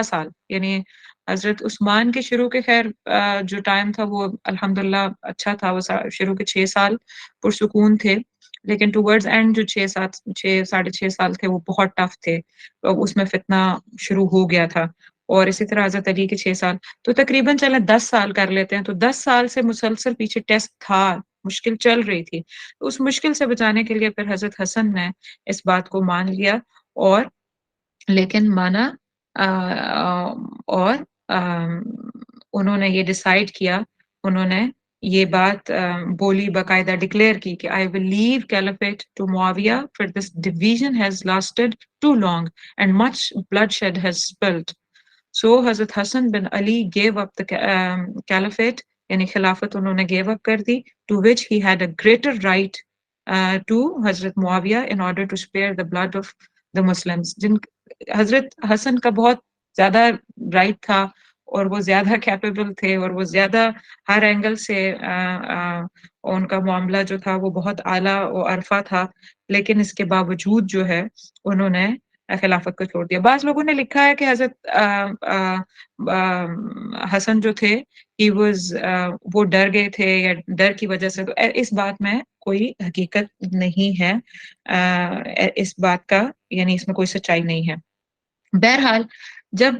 سال یعنی حضرت عثمان کے شروع کے خیر جو ٹائم تھا وہ الحمدللہ اچھا تھا، وہ شروع کے 6 سال پرسکون تھے، لیکن ٹورڈز اینڈ جو 6.5 سال تھے وہ بہت ٹف تھے، اس میں فتنہ شروع ہو گیا تھا، اور اسی طرح حضرت علی کے 6 سال، تو تقریباً چلیں 10 سال کر لیتے ہیں، تو 10 سال سے مسلسل پیچھے ٹیسٹ تھا، مشکل چل رہی تھی، تو اس مشکل سے بچانے کے لیے پھر حضرت حسن نے اس بات کو مان لیا، اور لیکن مانا اور انہوں نے یہ ڈیسائیڈ کیا، انہوں نے یہ بات بولی، باقاعدہ ڈکلیئر کی کہ I will leave caliphate to Muawiyah for this division has lasted too long and much bloodshed has spilled. So Hazrat Hassan bin Ali gave up the caliphate یعنی خلافت انہوں نے گیو اپ کر دی, to which he had a greater right to Hazrat Muawiya in order to spare the blood of the Muslims. Hazrat Hassan کا بہت زیادہ right تھا, اور وہ زیادہ کیپیبل تھے, اور وہ زیادہ ہر اینگل سے ان کا معاملہ جو تھا وہ بہت اعلیٰ و عرفہ تھا, لیکن اس کے باوجود جو ہے انہوں نے خلافت کو چھوڑ دیا. بعض لوگوں نے لکھا ہے کہ حضرت حسن جو تھے he was وہ ڈر گئے تھے یا ڈر کی وجہ سے, تو اس بات میں کوئی حقیقت نہیں ہے اس بات کا, یعنی اس میں کوئی سچائی نہیں ہے. بہرحال جب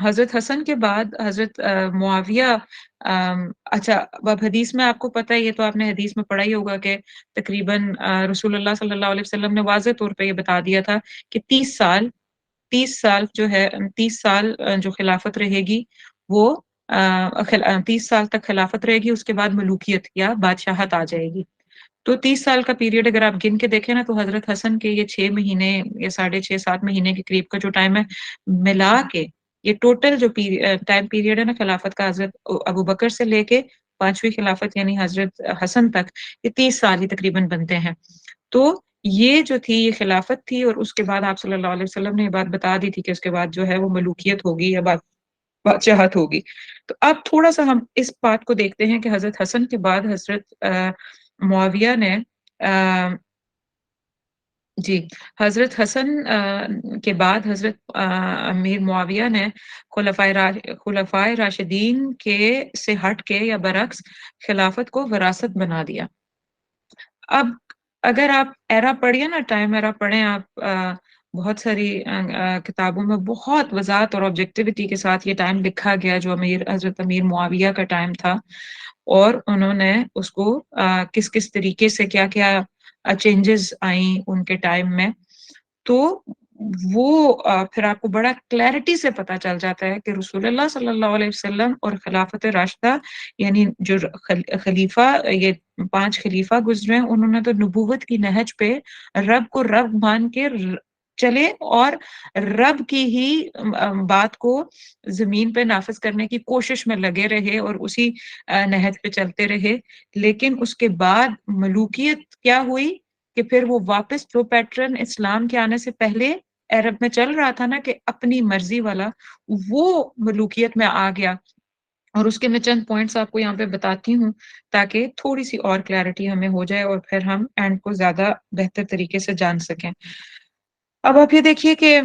حضرت حسن کے بعد حضرت معاویہ اچھا, اب حدیث میں آپ کو پتہ ہے, یہ تو آپ نے حدیث میں پڑھا ہی ہوگا کہ تقریباً رسول اللہ صلی اللہ علیہ وسلم نے واضح طور پہ یہ بتا دیا تھا کہ 30 سال جو ہے, 30 سال جو خلافت رہے گی وہ 30 سال تک خلافت رہے گی, اس کے بعد ملوکیت یا بادشاہت آ جائے گی. تو 30 سال کا پیریڈ اگر آپ گن کے دیکھیں نا, تو حضرت حسن کے یہ 6 مہینے یا 6.5-7 مہینے کے قریب کا جو ٹائم ہے, ملا کے یہ ٹوٹل جو ٹائم پیریڈ ہے نا خلافت کا, حضرت ابو بکر سے لے کے 5ویں خلافت یعنی حضرت حسن تک, یہ 30 سال ہی تقریباً بنتے ہیں. تو یہ جو تھی یہ خلافت تھی, اور اس کے بعد آپ صلی اللہ علیہ وسلم نے یہ بات بتا دی تھی کہ اس کے بعد جو ہے وہ ملوکیت ہوگی یا بادشاہت ہوگی. تو اب تھوڑا سا ہم اس بات کو دیکھتے ہیں کہ حضرت حسن کے بعد حضرت معاویہ نے جی حضرت حسن کے بعد حضرت امیر معاویہ نے خلفائے راشدین کے سے ہٹ کے یا برعکس خلافت کو وراثت بنا دیا. اب اگر آپ ایرا پڑھیے نا, ٹائم ایرا پڑھیں آپ, بہت ساری کتابوں میں بہت وضاحت اور آبجیکٹیوٹی کے ساتھ یہ ٹائم لکھا گیا جو حضرت امیر معاویہ کا ٹائم تھا, اور انہوں نے اس کو کس کس طریقے سے کیا کیا چینجز آئیں ان کے ٹائم میں. تو وہ پھر آپ کو بڑا کلیئرٹی سے پتہ چل جاتا ہے کہ رسول اللہ صلی اللہ علیہ وسلم اور خلافت راشدہ, یعنی جو خلیفہ, یہ 5 خلیفہ گزرے, انہوں نے تو نبوت کی نہج پہ رب کو رب مان کے چلے, اور رب کی ہی بات کو زمین پہ نافذ کرنے کی کوشش میں لگے رہے, اور اسی نہج پہ چلتے رہے. لیکن اس کے بعد ملوکیت کیا ہوئی کہ پھر وہ واپس جو پیٹرن اسلام کے آنے سے پہلے عرب میں چل رہا تھا نا, کہ اپنی مرضی والا, وہ ملوکیت میں آ گیا. اور اس کے میں چند پوائنٹس آپ کو یہاں پہ بتاتی ہوں تاکہ تھوڑی سی اور کلیئرٹی ہمیں ہو جائے, اور پھر ہم اینڈ کو زیادہ بہتر طریقے سے جان سکیں. اب آپ یہ دیکھیے کہ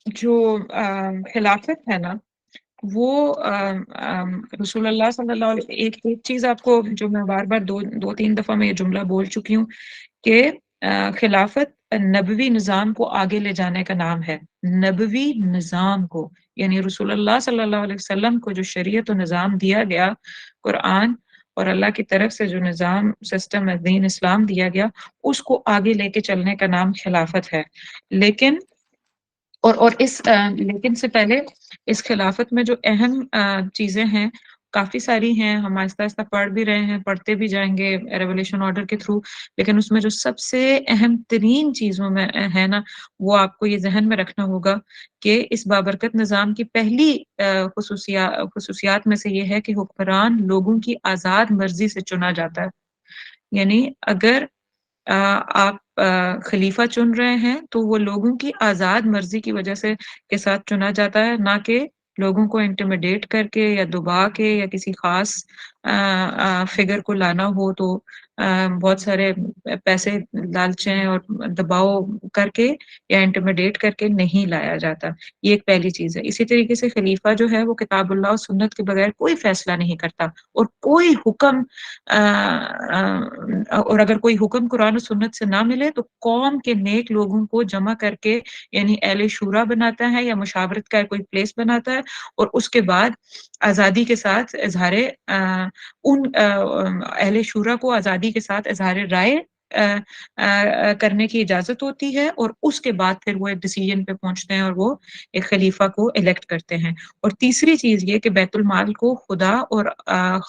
جو خلافت ہے نا, وہ رسول اللہ صلی اللہ علیہ, ایک چیز آپ کو جو میں بار بار 2-3 دفعہ میں یہ جملہ بول چکی ہوں کہ خلافت نبوی نظام کو آگے لے جانے کا نام ہے. نبوی نظام کو, یعنی رسول اللہ صلی اللہ علیہ وسلم کو جو شریعت و نظام دیا گیا, قرآن اور اللہ کی طرف سے جو نظام سسٹم دین اسلام دیا گیا, اس کو آگے لے کے چلنے کا نام خلافت ہے. لیکن لیکن سے پہلے اس خلافت میں جو اہم چیزیں ہیں کافی ساری ہیں, ہم آہستہ آہستہ پڑھ بھی رہے ہیں, پڑھتے بھی جائیں گے ریولیوشن آرڈر کے تھرو, لیکن اس میں جو سب سے اہم ترین چیزوں میں ہے نا, وہ آپ کو یہ ذہن میں رکھنا ہوگا کہ اس بابرکت نظام کی پہلی خصوصیات میں سے یہ ہے کہ حکمران لوگوں کی آزاد مرضی سے چنا جاتا ہے. یعنی اگر آپ خلیفہ چن رہے ہیں تو وہ لوگوں کی آزاد مرضی کی وجہ سے کے ساتھ چنا جاتا ہے, نہ کہ لوگوں کو انٹیمیڈیٹ کر کے یا دبا کے یا کسی خاص فگر کو لانا ہو تو بہت سارے پیسے لالچیں اور دباؤ کر کے یا انٹیمیڈیٹ کر کے نہیں لایا جاتا. یہ ایک پہلی چیز ہے. اسی طریقے سے خلیفہ جو ہے وہ کتاب اللہ و سنت کے بغیر کوئی فیصلہ نہیں کرتا, اور کوئی حکم اور اگر کوئی حکم قرآن و سنت سے نہ ملے تو قوم کے نیک لوگوں کو جمع کر کے, یعنی اہل شورا بناتا ہے یا مشاورت کا کوئی پلیس بناتا ہے, اور اس کے بعد آزادی کے ساتھ اظہار ان اہل شورا کو آزادی کے ساتھ اظہار رائے کرنے کی اجازت ہوتی ہے, اور اس کے بعد پھر وہ ایک ڈیسیژن پہ پہنچتے ہیں اور وہ ایک خلیفہ کو الیکٹ کرتے ہیں. اور تیسری چیز یہ کہ بیت المال کو خدا اور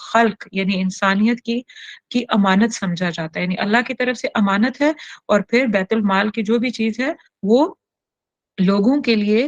خلق یعنی انسانیت کی امانت سمجھا جاتا ہے, یعنی اللہ کی طرف سے امانت ہے, اور پھر بیت المال کی جو بھی چیز ہے وہ لوگوں کے لیے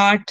8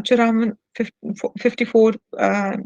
54 54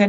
10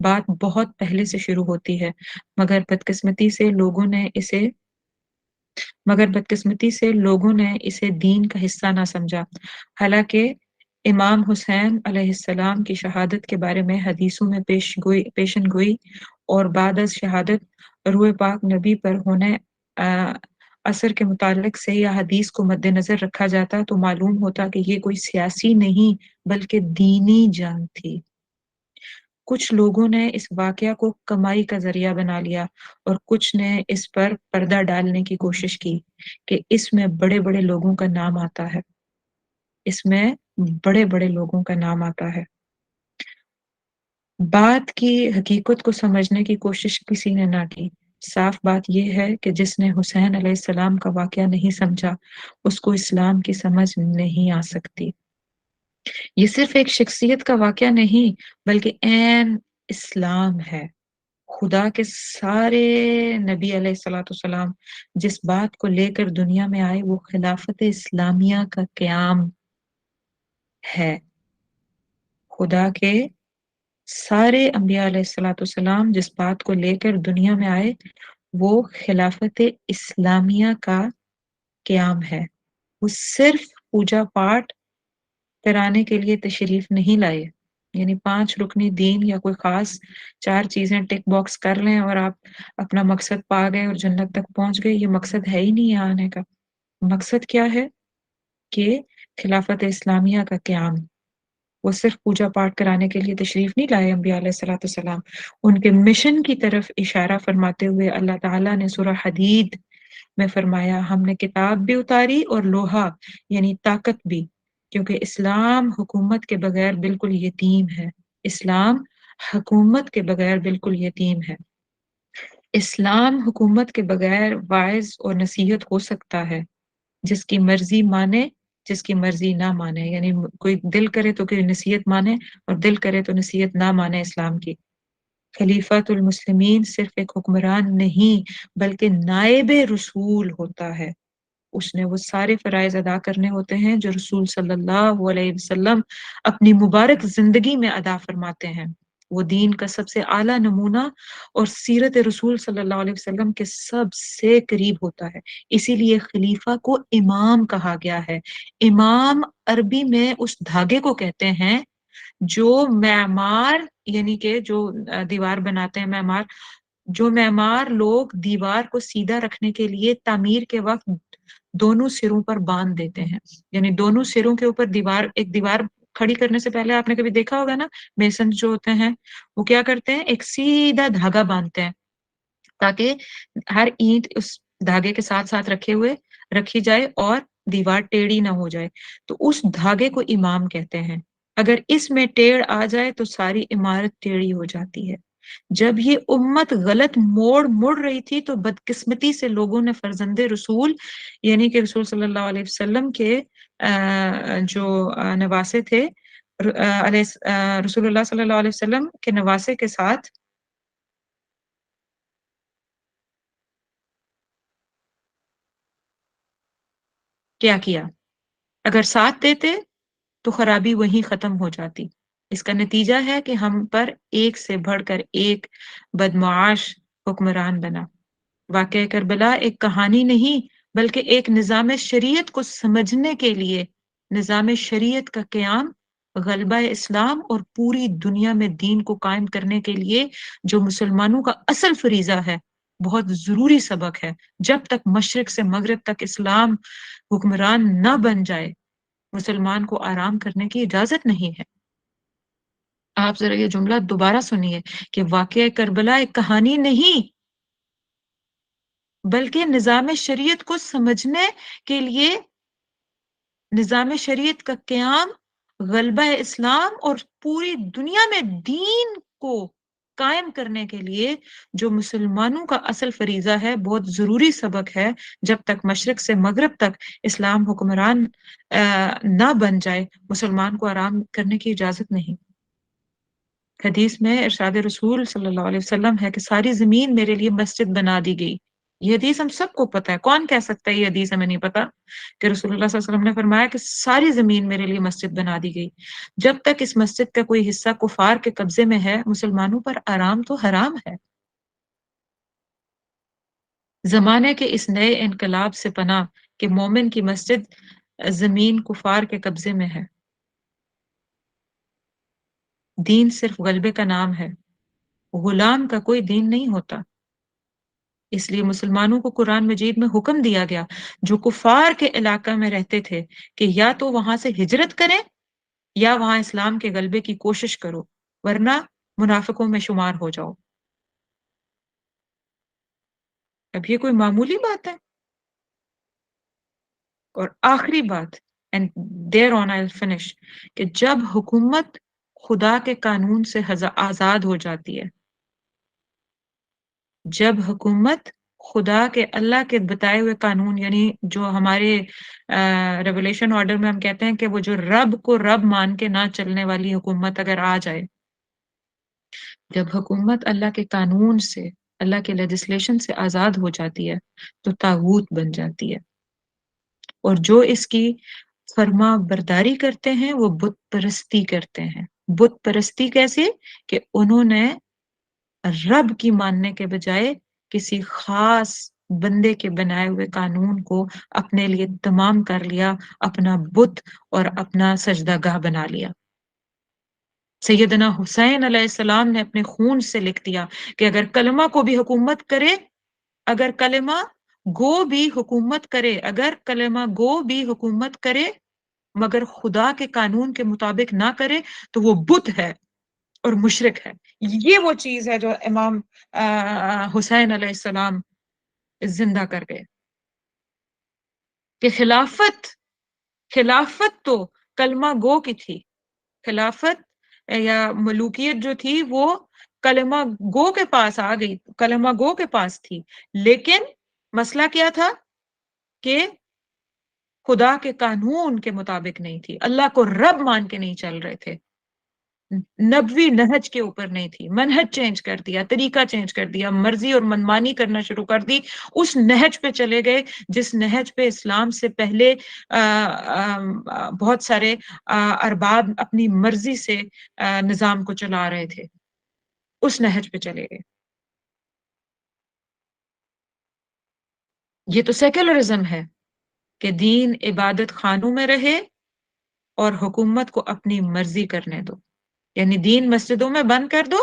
بات بہت پہلے سے شروع ہوتی ہے، مگر بدقسمتی سے لوگوں نے اسے مگر بدقسمتی سے لوگوں نے اسے دین کا حصہ نہ سمجھا، حالانکہ امام حسین علیہ السلام کی شہادت کے بارے میں حدیثوں میں پیشن گوئی اور بعد از شہادت روح پاک نبی پر ہونے اثر کے متعلق سے یا حدیث کو مد نظر رکھا جاتا تو معلوم ہوتا کہ یہ کوئی سیاسی نہیں بلکہ دینی جنگ تھی۔ کچھ لوگوں نے اس واقعہ کو کمائی کا ذریعہ بنا لیا اور کچھ نے اس پر پردہ ڈالنے کی کوشش کی کہ اس میں بڑے بڑے لوگوں کا نام آتا ہے، اس میں بڑے بڑے لوگوں کا نام آتا ہے۔ بات کی حقیقت کو سمجھنے کی کوشش کسی نے نہ کی۔ صاف بات یہ ہے کہ جس نے حسین علیہ السلام کا واقعہ نہیں سمجھا اس کو اسلام کی سمجھ نہیں آ سکتی۔ یہ صرف ایک شخصیت کا واقعہ نہیں بلکہ عین اسلام ہے۔ خدا کے سارے نبی علیہ الصلوۃ والسلام جس بات کو لے کر دنیا میں آئے وہ خلافت اسلامیہ کا قیام ہے۔ خدا کے سارے انبیاء علیہ الصلوۃ والسلام جس بات کو لے کر دنیا میں آئے وہ خلافت اسلامیہ کا قیام ہے۔ وہ صرف پوجا پاٹ کرانے کے لیے تشریف نہیں لائے، یعنی 5 رکنی دین یا کوئی خاص 4 چیزیں ٹک باکس کر لیں اور آپ اپنا مقصد پا گئے اور جنت تک پہنچ گئے، یہ مقصد ہے ہی نہیں یہاں آنے کا۔ مقصد کیا ہے کہ خلافت اسلامیہ کا قیام۔ وہ صرف پوجا پاٹ کرانے کے لیے تشریف نہیں لائے انبیاء علیہ الصلوۃ والسلام، ان کے مشن کی طرف اشارہ فرماتے ہوئے اللہ تعالیٰ نے سورہ حدید میں فرمایا ہم نے کتاب بھی اتاری اور لوہا یعنی طاقت بھی، کیونکہ اسلام حکومت کے بغیر بالکل یتیم ہے۔ اسلام حکومت کے بغیر بالکل یتیم ہے۔ اسلام حکومت کے بغیر واعظ اور نصیحت ہو سکتا ہے، جس کی مرضی مانے جس کی مرضی نہ مانے، یعنی کوئی دل کرے تو کوئی نصیحت مانے اور دل کرے تو نصیحت نہ مانے اسلام کی۔ خلیفۃ المسلمین صرف ایک حکمران نہیں بلکہ نائب رسول ہوتا ہے، اس نے وہ سارے فرائض ادا کرنے ہوتے ہیں جو رسول صلی اللہ علیہ وسلم اپنی مبارک زندگی میں ادا فرماتے ہیں۔ وہ دین کا سب سے اعلیٰ نمونہ اور سیرت رسول صلی اللہ علیہ وسلم کے سب سے قریب ہوتا ہے، اسی لیے خلیفہ کو امام کہا گیا ہے۔ امام عربی میں اس دھاگے کو کہتے ہیں جو معمار یعنی کہ جو دیوار بناتے ہیں، جو معمار لوگ دیوار کو سیدھا رکھنے کے لیے تعمیر کے وقت دونوں سروں پر باندھ دیتے ہیں، یعنی دونوں سروں کے اوپر ایک دیوار کھڑی کرنے سے پہلے آپ نے کبھی دیکھا ہوگا نا، میسن جو ہوتے ہیں وہ کیا کرتے ہیں، ایک سیدھا دھاگا باندھتے ہیں تاکہ ہر اینٹ اس دھاگے کے ساتھ ساتھ رکھی جائے اور دیوار ٹیڑھی نہ ہو جائے، تو اس دھاگے کو امام کہتے ہیں۔ اگر اس میں ٹیڑھ آ جائے تو ساری عمارت ٹیڑھی ہو جاتی ہے۔ جب یہ امت غلط مڑ رہی تھی تو بدقسمتی سے لوگوں نے فرزند رسول یعنی کہ رسول صلی اللہ علیہ وسلم کے جو نواسے تھے، رسول اللہ صلی اللہ علیہ وسلم کے نواسے کے ساتھ کیا کیا؟ اگر ساتھ دیتے تو خرابی وہیں ختم ہو جاتی۔ اس کا نتیجہ ہے کہ ہم پر ایک سے بڑھ کر ایک بدمعاش حکمران بنا۔ واقعہ کربلا ایک کہانی نہیں بلکہ ایک نظام شریعت کو سمجھنے کے لیے نظام شریعت کا قیام، غلبہ اسلام اور پوری دنیا میں دین کو قائم کرنے کے لیے جو مسلمانوں کا اصل فریضہ ہے، بہت ضروری سبق ہے۔ جب تک مشرق سے مغرب تک اسلام حکمران نہ بن جائے مسلمان کو آرام کرنے کی اجازت نہیں ہے۔ آپ ذرا یہ جملہ دوبارہ سنیے کہ واقعہ کربلا ایک کہانی نہیں بلکہ نظام شریعت کو سمجھنے کے لیے نظام شریعت کا قیام، غلبہ اسلام اور پوری دنیا میں دین کو قائم کرنے کے لیے جو مسلمانوں کا اصل فریضہ ہے، بہت ضروری سبق ہے۔ جب تک مشرق سے مغرب تک اسلام حکمران نہ بن جائے مسلمان کو آرام کرنے کی اجازت نہیں۔ حدیث میں ارشاد رسول صلی اللہ علیہ وسلم ہے کہ ساری زمین میرے لیے مسجد بنا دی گئی، یہ حدیث ہم سب کو پتا ہے، کون کہہ سکتا ہے یہ حدیث ہمیں نہیں پتا کہ رسول اللہ صلی اللہ علیہ وسلم نے فرمایا کہ ساری زمین میرے لیے مسجد بنا دی گئی، جب تک اس مسجد کا کوئی حصہ کفار کے قبضے میں ہے مسلمانوں پر آرام تو حرام ہے۔ زمانے کے اس نئے انقلاب سے پناہ کہ مومن کی مسجد زمین کفار کے قبضے میں ہے۔ دین صرف غلبے کا نام ہے، غلام کا کوئی دین نہیں ہوتا۔ اس لیے مسلمانوں کو قرآن مجید میں حکم دیا گیا جو کفار کے علاقہ میں رہتے تھے کہ یا تو وہاں سے ہجرت کریں یا وہاں اسلام کے غلبے کی کوشش کرو، ورنہ منافقوں میں شمار ہو جاؤ۔ اب یہ کوئی معمولی بات ہے؟ اور آخری بات and there on I'll finish کہ جب حکومت خدا کے قانون سے آزاد ہو جاتی ہے، جب حکومت خدا کے اللہ کے بتائے ہوئے قانون یعنی جو ہمارے ریولیشن آرڈر میں ہم کہتے ہیں کہ وہ جو رب کو رب مان کے نہ چلنے والی حکومت اگر آ جائے، جب حکومت اللہ کے قانون سے اللہ کے لیجسلیشن سے آزاد ہو جاتی ہے تو طاغوت بن جاتی ہے، اور جو اس کی فرما برداری کرتے ہیں وہ بت پرستی کرتے ہیں۔ بت پرستی کیسے؟ کہ انہوں نے رب کی ماننے کے بجائے کسی خاص بندے کے بنائے ہوئے قانون کو اپنے لیے تمام کر لیا، اپنا بت اور اپنا سجدہ گاہ بنا لیا۔ سیدنا حسین علیہ السلام نے اپنے خون سے لکھ دیا کہ اگر کلمہ کو بھی حکومت کرے، اگر کلمہ گو بھی حکومت کرے، اگر کلمہ گو بھی حکومت کرے مگر خدا کے قانون کے مطابق نہ کرے تو وہ بت ہے اور مشرک ہے۔ یہ وہ چیز ہے جو امام حسین علیہ السلام زندہ کر گئے کہ خلافت تو کلمہ گو کی تھی، خلافت یا ملوکیت جو تھی وہ کلمہ گو کے پاس آ گئی، کلمہ گو کے پاس تھی، لیکن مسئلہ کیا تھا کہ خدا کے قانون کے مطابق نہیں تھی، اللہ کو رب مان کے نہیں چل رہے تھے، نبوی نہج کے اوپر نہیں تھی، منہج چینج کر دیا، طریقہ چینج کر دیا، مرضی اور منمانی کرنا شروع کر دی، اس نہج پہ چلے گئے جس نہج پہ اسلام سے پہلے بہت سارے ارباب اپنی مرضی سے نظام کو چلا رہے تھے، اس نہج پہ چلے گئے۔ یہ تو سیکولرزم ہے کہ دین عبادت خانوں میں رہے اور حکومت کو اپنی مرضی کرنے دو، یعنی دین مسجدوں میں بند کر دو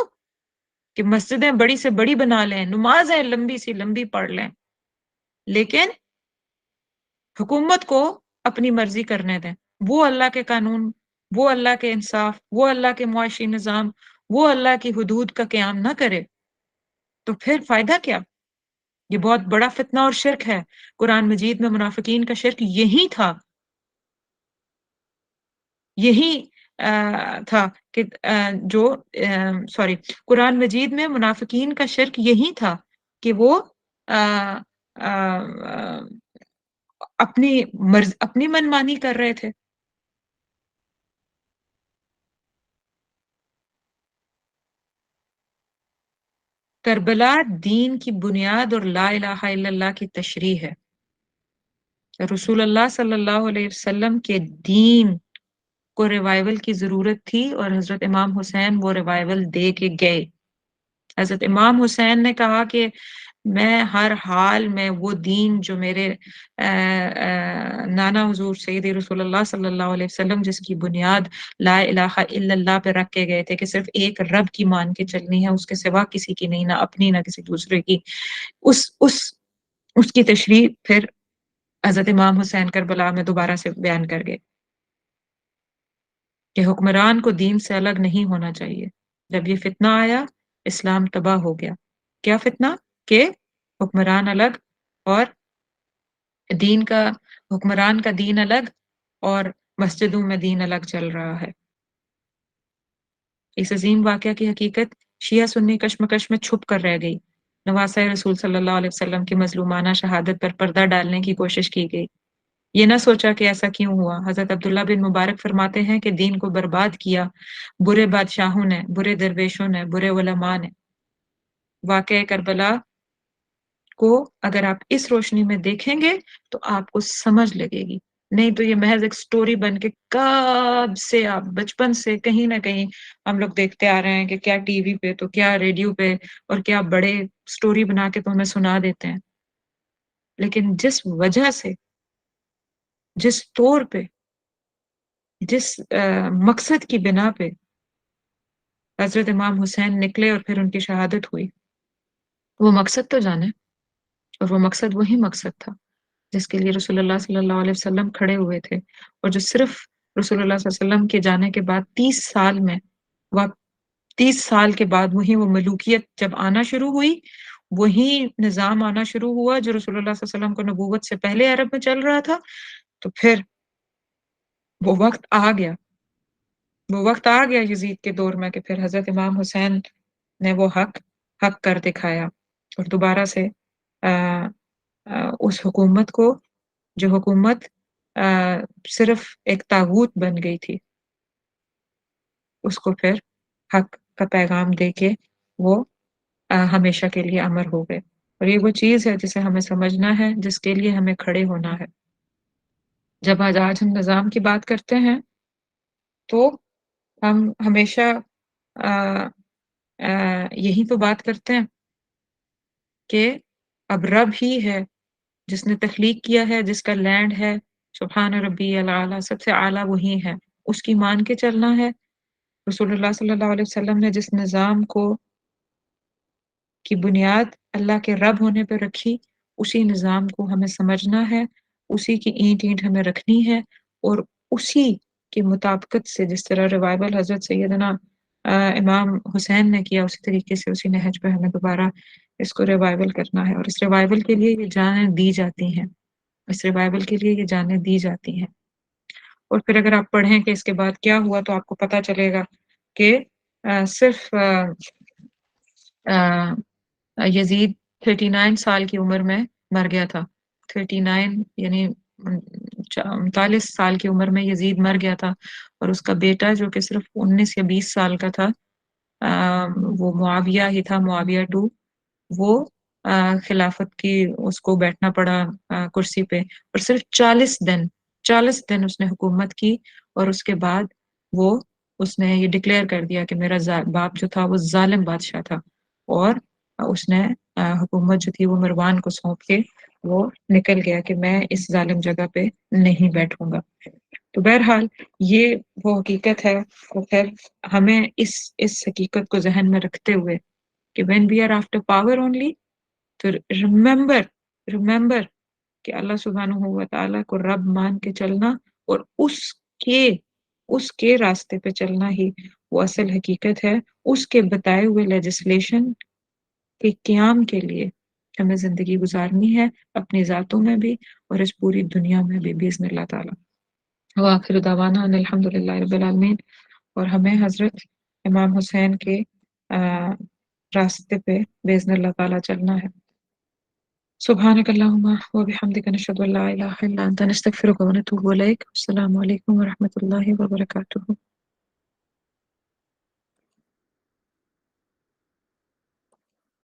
کہ مسجدیں بڑی سے بڑی بنا لیں، نمازیں لمبی سی لمبی پڑھ لیں، لیکن حکومت کو اپنی مرضی کرنے دیں، وہ اللہ کے قانون، وہ اللہ کے انصاف، وہ اللہ کے معاشی نظام، وہ اللہ کی حدود کا قیام نہ کرے تو پھر فائدہ کیا؟ یہ بہت بڑا فتنہ اور شرک ہے۔ قرآن مجید میں منافقین کا شرک یہی تھا، یہی تھا کہ جو سوری قرآن مجید میں منافقین کا شرک یہی تھا کہ وہ آ، آ، آ، اپنی منمانی کر رہے تھے۔ کربلا دین کی بنیاد اور لا الہ الا اللہ کی تشریح ہے۔ رسول اللہ صلی اللہ علیہ وسلم کے دین کو ریوائول کی ضرورت تھی اور حضرت امام حسین وہ ریوائول دے کے گئے۔ حضرت امام حسین نے کہا کہ میں ہر حال میں وہ دین جو میرے نانا حضور سیدی رسول اللہ صلی اللہ علیہ وسلم جس کی بنیاد لا الہ الا اللہ پہ رکھ کے گئے تھے کہ صرف ایک رب کی مان کے چلنی ہے، اس کے سوا کسی کی نہیں، نہ اپنی نہ کسی دوسرے کی، اس کی تشریح پھر حضرت امام حسین کربلا میں دوبارہ سے بیان کر گئے کہ حکمران کو دین سے الگ نہیں ہونا چاہیے۔ جب یہ فتنہ آیا اسلام تباہ ہو گیا۔ کیا فتنہ؟ کہ حکمران الگ اور دین کا حکمران کا دین الگ اور مسجدوں میں دین الگ چل رہا ہے۔ اس عظیم واقعہ کی حقیقت شیعہ سنی کشمکش میں چھپ کر رہ گئی۔ نواسہ رسول صلی اللہ علیہ وسلم کی مظلومانہ شہادت پر پردہ ڈالنے کی کوشش کی گئی۔ یہ نہ سوچا کہ ایسا کیوں ہوا۔ حضرت عبداللہ بن مبارک فرماتے ہیں کہ دین کو برباد کیا برے بادشاہوں نے، برے درویشوں نے، برے علماء نے۔ واقعہ کربلا کو اگر آپ اس روشنی میں دیکھیں گے تو آپ کو سمجھ لگے گی، نہیں تو یہ محض ایک سٹوری بن کے کب سے آپ بچپن سے کہیں نہ کہیں ہم لوگ دیکھتے آ رہے ہیں کہ کیا ٹی وی پہ تو کیا ریڈیو پہ اور کیا بڑے سٹوری بنا کے تو ہمیں سنا دیتے ہیں، لیکن جس وجہ سے، جس طور پہ، جس مقصد کی بنا پہ حضرت امام حسین نکلے اور پھر ان کی شہادت ہوئی، وہ مقصد تو جانے، اور وہ مقصد وہی مقصد تھا جس کے لیے رسول اللہ صلی اللہ علیہ وسلم کھڑے ہوئے تھے، اور جو صرف رسول اللہ صلی اللہ علیہ وسلم کے جانے کے بعد 30 سال میں، وہ 30 سال کے بعد وہی وہ ملوکیت جب آنا شروع ہوئی، وہی نظام آنا شروع ہوا جو رسول اللہ صلی اللہ علیہ وسلم کو نبوت سے پہلے عرب میں چل رہا تھا، تو پھر وہ وقت آ گیا، وہ وقت آ گیا یزید کے دور میں کہ پھر حضرت امام حسین نے وہ حق کر دکھایا، اور دوبارہ سے اس حکومت کو، جو حکومت صرف ایک طاغوت بن گئی تھی، اس کو پھر حق کا پیغام دے کے وہ ہمیشہ کے لیے امر ہو گئے، اور یہ وہ چیز ہے جسے ہمیں سمجھنا ہے، جس کے لیے ہمیں کھڑے ہونا ہے۔ جب آج ہم نظام کی بات کرتے ہیں تو ہم ہمیشہ آ، یہی تو بات کرتے ہیں کہ اب رب ہی ہے جس نے تخلیق کیا ہے، جس کا لینڈ ہے، سبحان ربی العالی، سب سے اعلیٰ وہی ہے، اس کی مان کے چلنا ہے۔ رسول اللہ صلی اللہ علیہ وسلم نے جس نظام کو کی بنیاد اللہ کے رب ہونے پہ رکھی، اسی نظام کو ہمیں سمجھنا ہے، اسی کی اینٹ اینٹ ہمیں رکھنی ہے، اور اسی کی مطابقت سے جس طرح ریوائول حضرت سیدنا امام حسین نے کیا، اسی طریقے سے اسی نہج پہ ہمیں دوبارہ اس کو ریوائول کرنا ہے، اور اس ریوائول کے لیے یہ جانیں دی جاتی ہیں، اس ریوائول کے لیے یہ جانیں دی جاتی ہیں۔ اور پھر اگر آپ پڑھیں کہ اس کے بعد کیا ہوا تو آپ کو پتہ چلے گا کہ صرف یزید 39 سال کی عمر میں مر گیا تھا، 39 یعنی 39 سال کی عمر میں یزید مر گیا تھا، اور اس کا بیٹا جو کہ صرف 19 یا 20 سال کا تھا، وہ معاویہ ہی تھا، معاویہ ٹو، وہ خلافت کی اس کو بیٹھنا پڑا کرسی پہ، اور صرف 40 دن اس نے حکومت کی، اور اس کے بعد وہ اس نے یہ ڈکلیئر کر دیا کہ میرا باپ جو تھا وہ ظالم بادشاہ تھا، اور اس نے حکومت جو تھی وہ مروان کو سونپ کے وہ نکل گیا کہ میں اس ظالم جگہ پہ نہیں بیٹھوں گا۔ تو بہرحال یہ وہ حقیقت ہے، تو پھر ہمیں اس حقیقت کو ذہن میں رکھتے ہوئے کہ when we are after power only، تو ریممبر کہ اللہ سبحانہ و تعالیٰ کو رب مان کے چلنا، اور کے اس کے راستے پہ چلنا ہی وہ اصل حقیقت ہے، اس کے بتائے ہوئے لیجسلیشن کے قیام کے لیے ہمیں زندگی گزارنی ہے، اپنی ذاتوں میں بھی اور اس پوری دنیا میں بھی باذن اللہ تعالیٰ۔ وآخر دعوانا ان الحمد للہ رب العالمین، اور ہمیں حضرت امام حسین کے راستے پہ باذن اللہ تعالیٰ چلنا ہے۔ سبحانک اللہم و بحمدک، نشہد ان لا الہ الا انت، نستغفرک و نتوب الیک۔ السلام علیکم و رحمۃ اللہ وبرکاتہ۔